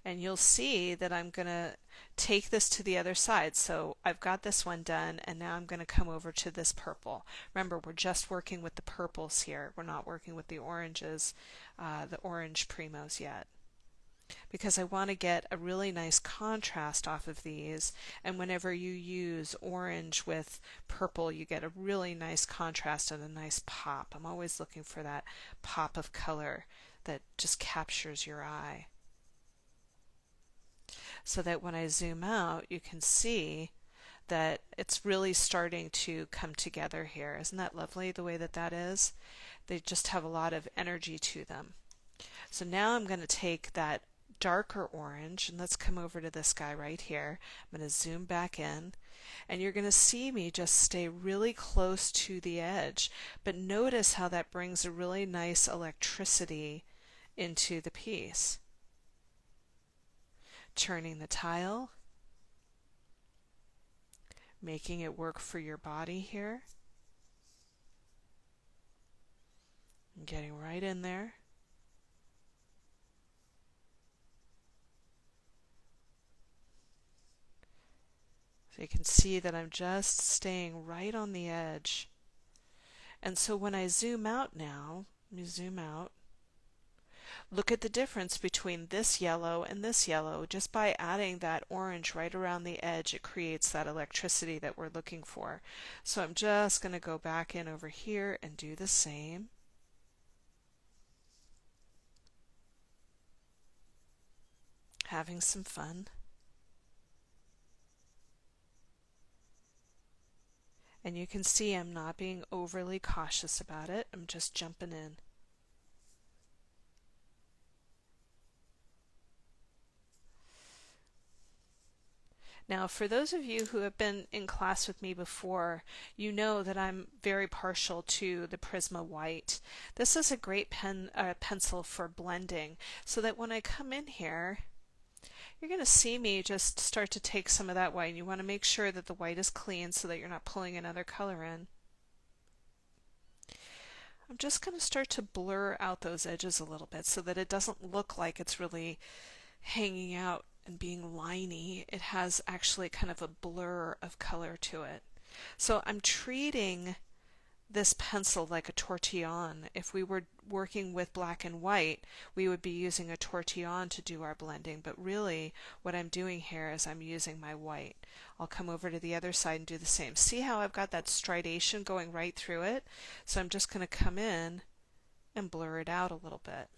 And you'll see that I'm going to take this to the other side. So I've got this one done, and now I'm going to come over to this purple. Remember, we're just working with the purples here. We're not working with the oranges, the orange primos yet, because I want to get a really nice contrast off of these, and whenever you use orange with purple, you get a really nice contrast and a nice pop. I'm always looking for that pop of color that just captures your eye, so that when I zoom out, you can see that it's really starting to come together here. Isn't that lovely the way that that is? They just have a lot of energy to them. So now I'm going to take that darker orange, and let's come over to this guy right here. I'm going to zoom back in, and you're going to see me just stay really close to the edge, but notice how that brings a really nice electricity into the piece. Turning the tile, making it work for your body here. And getting right in there. So you can see that I'm just staying right on the edge. And so when I zoom out now, let me zoom out. Look at the difference between this yellow and this yellow. Just by adding that orange right around the edge, it creates that electricity that we're looking for. So I'm just going to go back in over here and do the same. Having some fun. And you can see I'm not being overly cautious about it. I'm just jumping in. Now, for those of you who have been in class with me before, you know that I'm very partial to the Prisma White. This is a great pencil for blending, so that when I come in here, you're going to see me just start to take some of that white. And you want to make sure that the white is clean so that you're not pulling another color in. I'm just going to start to blur out those edges a little bit so that it doesn't look like it's really hanging out and being liney. It has actually kind of a blur of color to it. So I'm treating this pencil like a tortillon. If we were working with black and white, we would be using a tortillon to do our blending, but really what I'm doing here is I'm using my white. I'll come over to the other side and do the same. See how I've got that stridation going right through it? So I'm just going to come in and blur it out a little bit.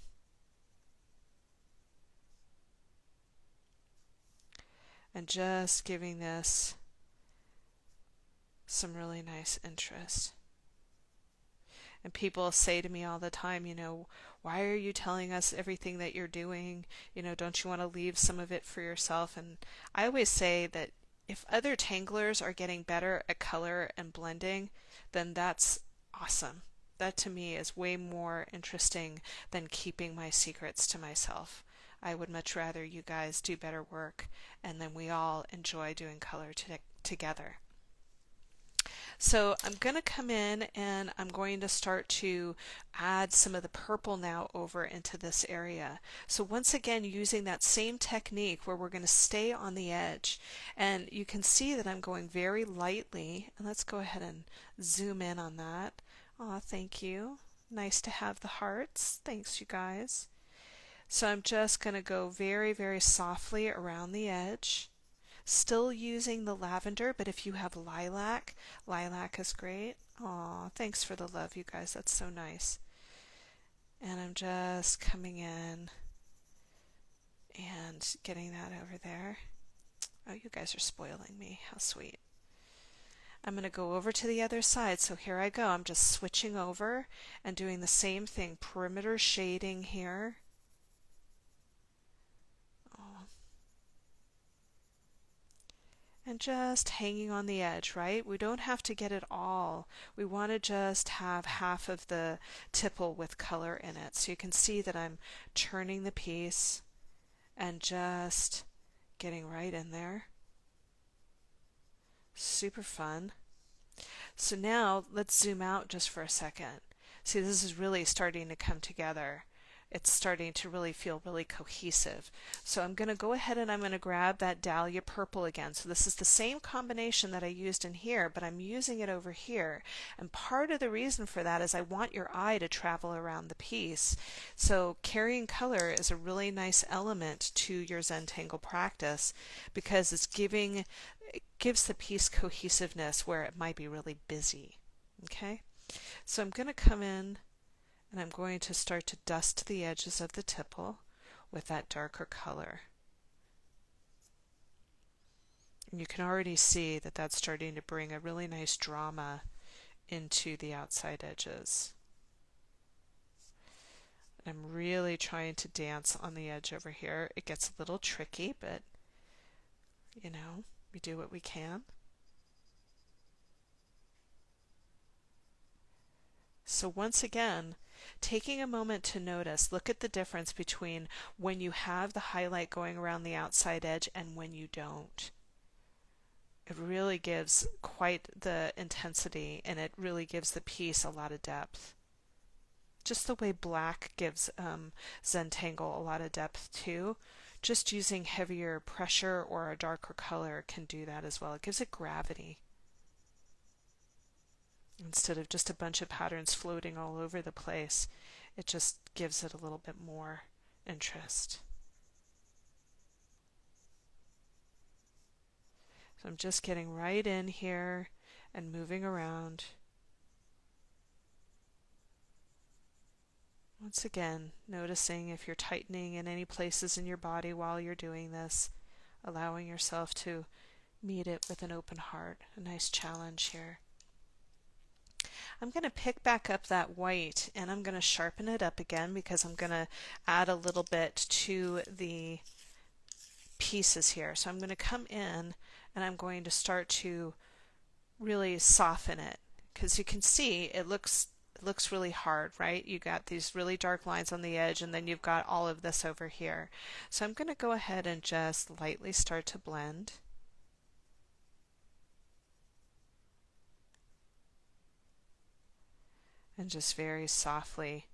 And just giving this some really nice interest. And people say to me all the time, you know, why are you telling us everything that you're doing? You know, don't you want to leave some of it for yourself? And I always say that if other tanglers are getting better at color and blending, then that's awesome. That to me is way more interesting than keeping my secrets to myself. I would much rather you guys do better work and then we all enjoy doing color together. So I'm going to come in and I'm going to start to add some of the purple now over into this area. So once again, using that same technique where we're going to stay on the edge. And you can see that I'm going very lightly. And let's go ahead and zoom in on that. Aw, thank you. Nice to have the hearts. Thanks, you guys. So I'm just going to go very, very softly around the edge. Still using the lavender, but if you have lilac, lilac is great. Aw, thanks for the love, you guys. That's so nice. And I'm just coming in and getting that over there. Oh, you guys are spoiling me. How sweet. I'm going to go over to the other side. So here I go. I'm just switching over and doing the same thing. Perimeter shading here. And just hanging on the edge, right? We don't have to get it all. We want to just have half of the tipple with color in it. So you can see that I'm turning the piece and just getting right in there. Super fun. So now let's zoom out just for a second. See, this is really starting to come together. It's starting to really feel really cohesive. So I'm going to go ahead and I'm going to grab that Dahlia purple again. So this is the same combination that I used in here, but I'm using it over here. And part of the reason for that is I want your eye to travel around the piece. So carrying color is a really nice element to your Zentangle practice because it gives the piece cohesiveness where it might be really busy. Okay? So I'm going to come in and I'm going to start to dust the edges of the tipple with that darker color. And you can already see that that's starting to bring a really nice drama into the outside edges. And I'm really trying to dance on the edge over here. It gets a little tricky, but you know, we do what we can. So once again, taking a moment to notice, look at the difference between when you have the highlight going around the outside edge and when you don't. It really gives quite the intensity, and it really gives the piece a lot of depth. Just the way black gives Zentangle a lot of depth too. Just using heavier pressure or a darker color can do that as well. It gives it gravity instead of just a bunch of patterns floating all over the place. It just gives it a little bit more interest. So I'm just getting right in here and moving around. Once again, noticing if you're tightening in any places in your body while you're doing this, allowing yourself to meet it with an open heart. A nice challenge here. I'm going to pick back up that white and I'm going to sharpen it up again because I'm going to add a little bit to the pieces here. So I'm going to come in and I'm going to start to really soften it, because you can see it looks really hard, right? You got these really dark lines on the edge and then you've got all of this over here. So I'm going to go ahead and just lightly start to blend. And just very softly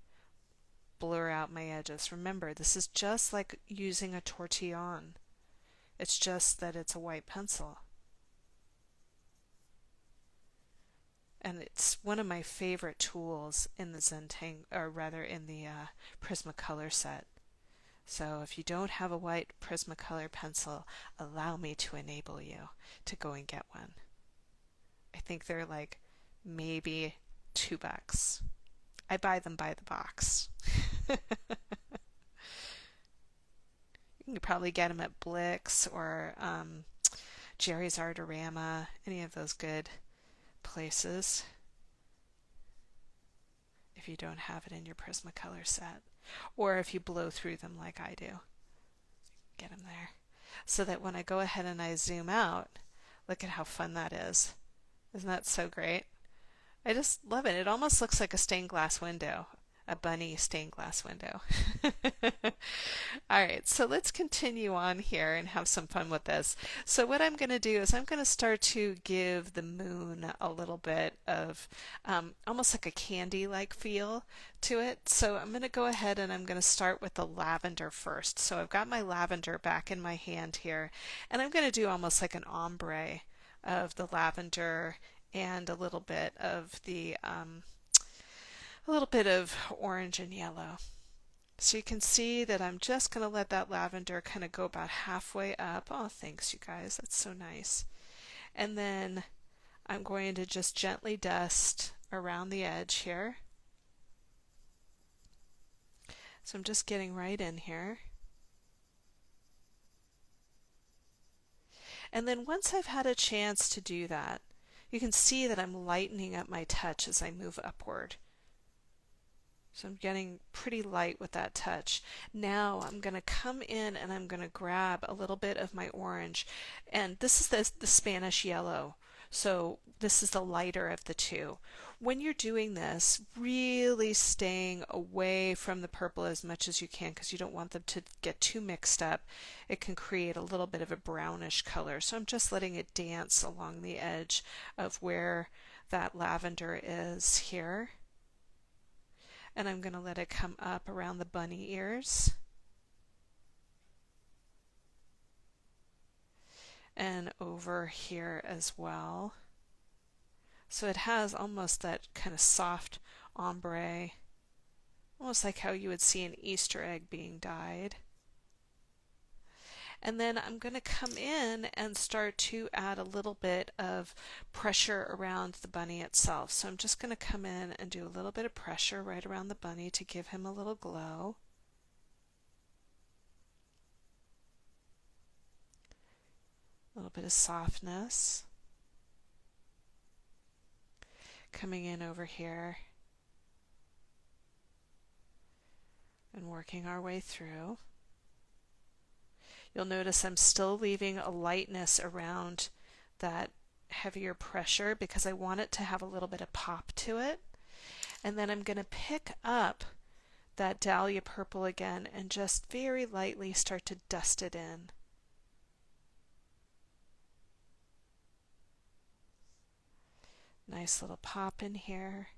blur out my edges. Remember, this is just like using a tortillon. It's just that it's a white pencil. And it's one of my favorite tools in the Zentangle, or rather in the Prismacolor set. So if you don't have a white Prismacolor pencil, allow me to enable you to go and get one. I think they're like maybe $2. I buy them by the box. You can probably get them at Blix or Jerry's Artorama, any of those good places, if you don't have it in your Prismacolor set, or if you blow through them like I do. Get them there. So that when I go ahead and I zoom out, look at how fun that is. Isn't that so great? I just love it. It almost looks like a stained glass window, a bunny stained glass window. All right, so let's continue on here and have some fun with this. So what I'm going to do is I'm going to start to give the moon a little bit of almost like a candy-like feel to it. So I'm going to go ahead and I'm going to start with the lavender first. So I've got my lavender back in my hand here, and I'm going to do almost like an ombre of the lavender and a little bit of the orange and yellow. So you can see that I'm just going to let that lavender kind of go about halfway up. Oh, thanks you guys. That's so nice. And then I'm going to just gently dust around the edge here. So I'm just getting right in here. And then once I've had a chance to do that, you can see that I'm lightening up my touch as I move upward. So I'm getting pretty light with that touch. Now I'm going to come in and I'm going to grab a little bit of my orange. And this is the Spanish yellow. So this is the lighter of the two. When you're doing this, really staying away from the purple as much as you can, because you don't want them to get too mixed up. It can create a little bit of a brownish color. So I'm just letting it dance along the edge of where that lavender is here. And I'm going to let it come up around the bunny ears. And over here as well. So it has almost that kind of soft ombre, almost like how you would see an Easter egg being dyed. And then I'm going to come in and start to add a little bit of pressure around the bunny itself. So I'm just going to come in and do a little bit of pressure right around the bunny to give him a little glow. A little bit of softness. Coming in over here and working our way through. You'll notice I'm still leaving a lightness around that heavier pressure because I want it to have a little bit of pop to it. And then I'm going to pick up that dahlia purple again and just very lightly start to dust it in. Nice little pop in here.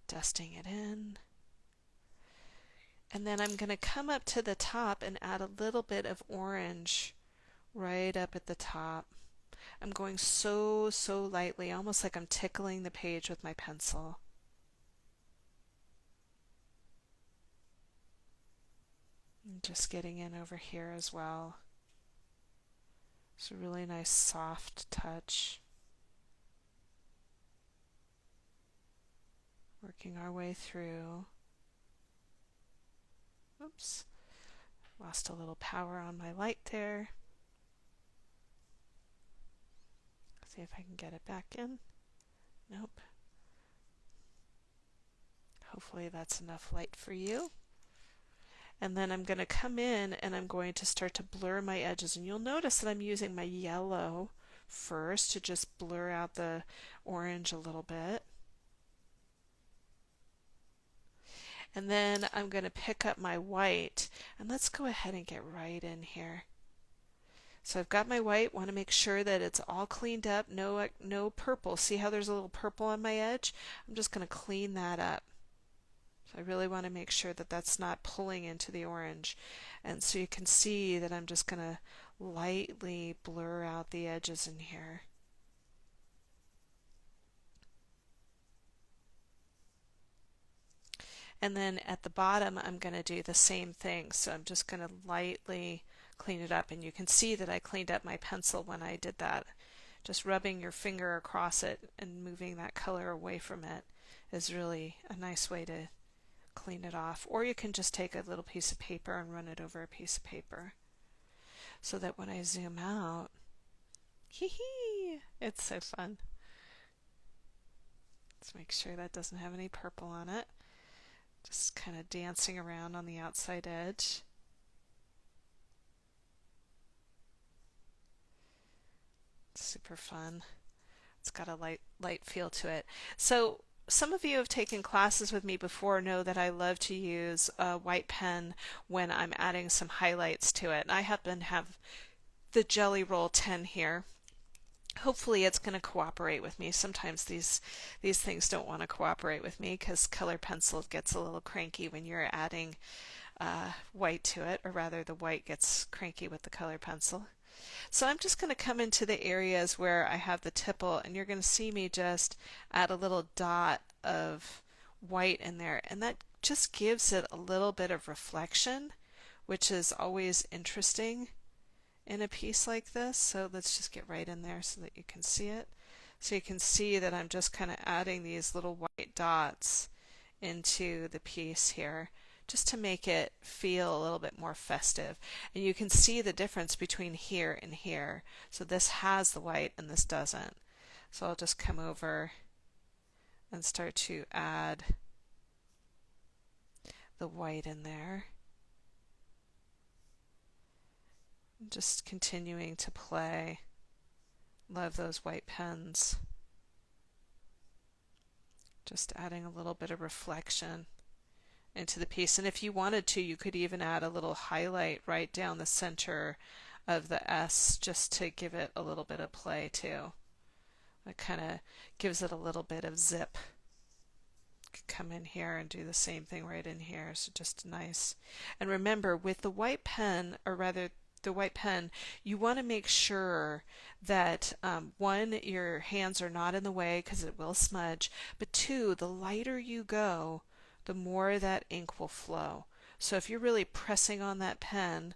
Dusting it in. And then I'm going to come up to the top and add a little bit of orange right up at the top. I'm going so lightly, almost like I'm tickling the page with my pencil. And just getting in over here as well. It's a really nice soft touch. Working our way through. Oops, lost a little power on my light there. See if I can get it back in. Nope. Hopefully that's enough light for you. And then I'm going to come in and I'm going to start to blur my edges. And you'll notice that I'm using my yellow first to just blur out the orange a little bit. And then I'm going to pick up my white, and let's go ahead and get right in here. So I've got my white, want to make sure that it's all cleaned up, no purple. See how there's a little purple on my edge? I'm just going to clean that up. So I really want to make sure that that's not pulling into the orange. And so you can see that I'm just going to lightly blur out the edges in here. And then at the bottom, I'm going to do the same thing. So I'm just going to lightly clean it up. And you can see that I cleaned up my pencil when I did that. Just rubbing your finger across it and moving that color away from it is really a nice way to clean it off. Or you can just take a little piece of paper and run it over a piece of paper. So that when I zoom out, it's so fun. Let's make sure that doesn't have any purple on it. Just kind of dancing around on the outside edge. Super fun. It's got a light feel to it. So some of you have taken classes with me before know that I love to use a white pen when I'm adding some highlights to it. And I happen to have the Jelly Roll 10 here. Hopefully it's going to cooperate with me. Sometimes these things don't want to cooperate with me because color pencil gets a little cranky when you're adding white to it, or rather the white gets cranky with the color pencil. So I'm just going to come into the areas where I have the tipple, and you're going to see me just add a little dot of white in there, and that just gives it a little bit of reflection, which is always interesting in a piece like this. So let's just get right in there so that you can see it. So you can see that I'm just kind of adding these little white dots into the piece here just to make it feel a little bit more festive. And you can see the difference between here and here. So this has the white and this doesn't. So I'll just come over and start to add the white in there. Just continuing to play. Love those white pens. Just adding a little bit of reflection into the piece. And if you wanted to, you could even add a little highlight right down the center of the S just to give it a little bit of play too. It kind of gives it a little bit of zip. Come in here and do the same thing right in here. So just nice. And remember, with the white pen, or rather the white pen, you want to make sure that one, your hands are not in the way because it will smudge, but two, the lighter you go, the more that ink will flow. So if you're really pressing on that pen,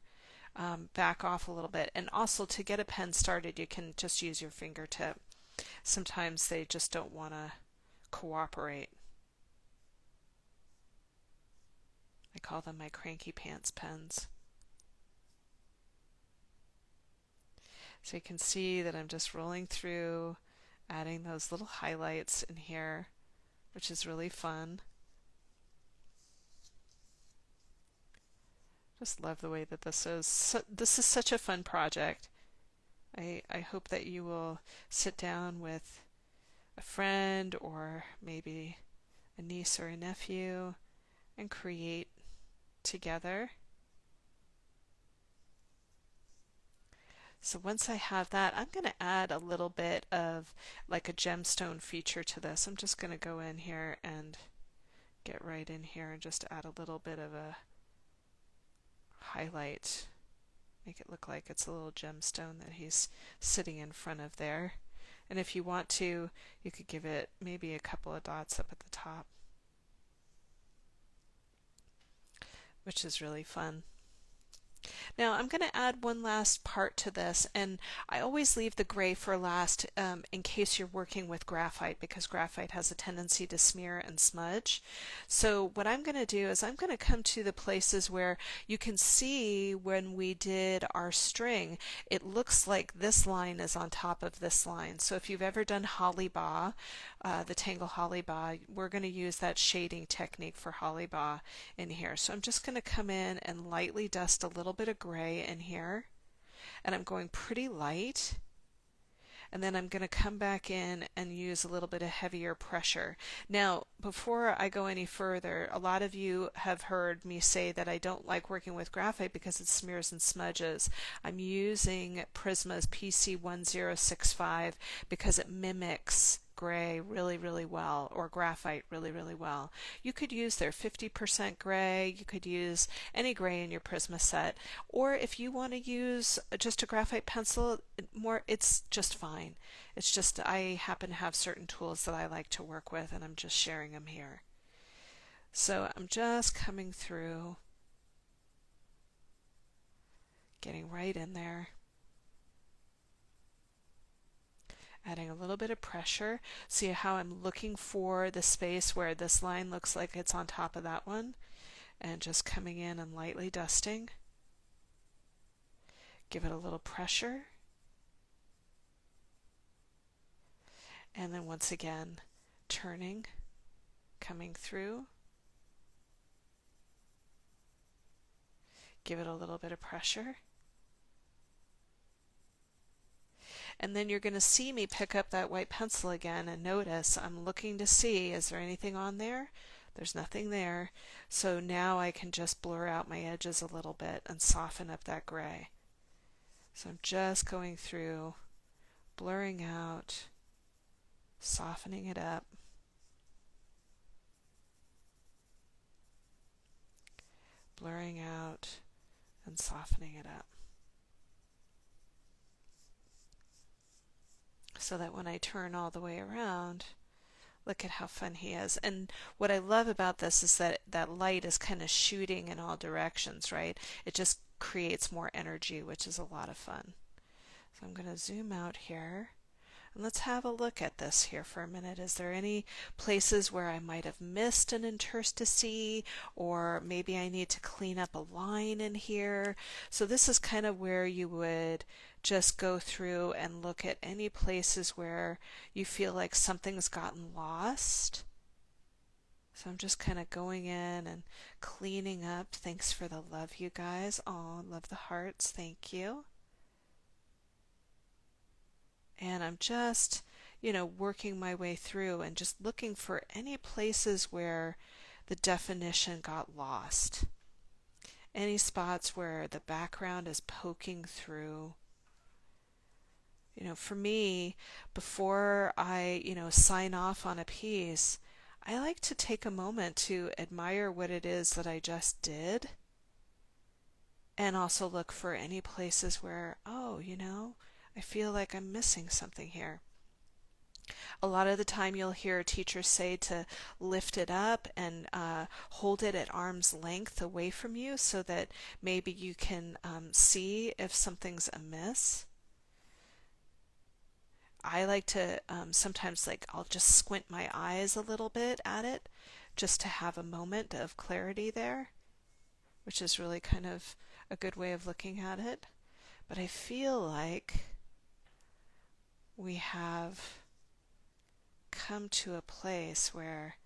back off a little bit. And also, to get a pen started, you can just use your fingertip. Sometimes they just don't want to cooperate. I call them my cranky pants pens. So you can see that I'm just rolling through, adding those little highlights in here, which is really fun. Just love the way that this is. So, this is such a fun project. I hope that you will sit down with a friend or maybe a niece or a nephew and create together. So once I have that, I'm going to add a little bit of like a gemstone feature to this. I'm just going to go in here and get right in here and just add a little bit of a highlight. Make it look like it's a little gemstone that he's sitting in front of there. And if you want to, you could give it maybe a couple of dots up at the top, which is really fun. Now I'm going to add one last part to this, and I always leave the gray for last in case you're working with graphite, because graphite has a tendency to smear and smudge. So what I'm going to do is I'm going to come to the places where you can see when we did our string, it looks like this line is on top of this line. So if you've ever done holly baw, the Tangle holly baw, we're going to use that shading technique for holly baw in here. So I'm just going to come in and lightly dust a little bit of gray in here, and I'm going pretty light, and then I'm going to come back in and use a little bit of heavier pressure. Now, before I go any further, a lot of you have heard me say that I don't like working with graphite because it smears and smudges. I'm using Prisma's PC1065 because it mimics gray really well, or graphite really well. You could use their 50% gray, you could use any gray in your Prisma set, or if you want to use just a graphite pencil more, it's just fine. It's just I happen to have certain tools that I like to work with, and I'm just sharing them here. So I'm just coming through, getting right in there, adding a little bit of pressure. See how I'm looking for the space where this line looks like it's on top of that one, and just coming in and lightly dusting. Give it a little pressure, and then once again turning, coming through, give it a little bit of pressure. And then you're going to see me pick up that white pencil again and notice I'm looking to see, is there anything on there? There's nothing there. So now I can just blur out my edges a little bit and soften up that gray. So I'm just going through, blurring out, softening it up. Blurring out and softening it up. So that when I turn all the way around, look at how fun he is. And what I love about this is that that light is kind of shooting in all directions, right? It just creates more energy, which is a lot of fun. So I'm going to zoom out here. And let's have a look at this here for a minute. Is there any places where I might have missed an interstice, or maybe I need to clean up a line in here? So this is kind of where you would just go through and look at any places where you feel like something's gotten lost. So I'm just kind of going in and cleaning up. Thanks for the love, you guys. Oh, love the hearts. Thank you. And I'm just, working my way through and just looking for any places where the definition got lost. Any spots where the background is poking through. For me, before I, sign off on a piece, I like to take a moment to admire what it is that I just did, and also look for any places where, I feel like I'm missing something here. A lot of the time you'll hear teachers say to lift it up and hold it at arm's length away from you so that maybe you can see if something's amiss. I like to sometimes I'll just squint my eyes a little bit at it just to have a moment of clarity there, which is really kind of a good way of looking at it. But I feel like we have come to a place where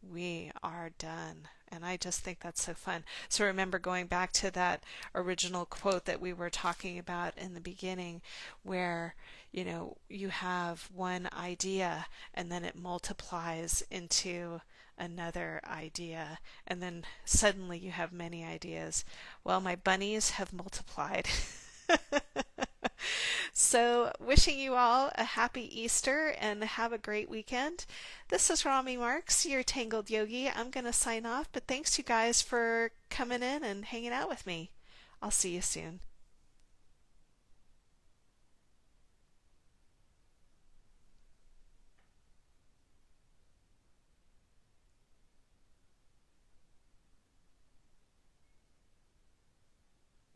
we are done. And I just think that's so fun. So remember, going back to that original quote that we were talking about in the beginning, where you have one idea and then it multiplies into another idea, and then suddenly you have many ideas. Well, my bunnies have multiplied. So, wishing you all a happy Easter and have a great weekend. This is Rami Marks, your Tangled Yogi. I'm going to sign off, but thanks you guys for coming in and hanging out with me. I'll see you soon.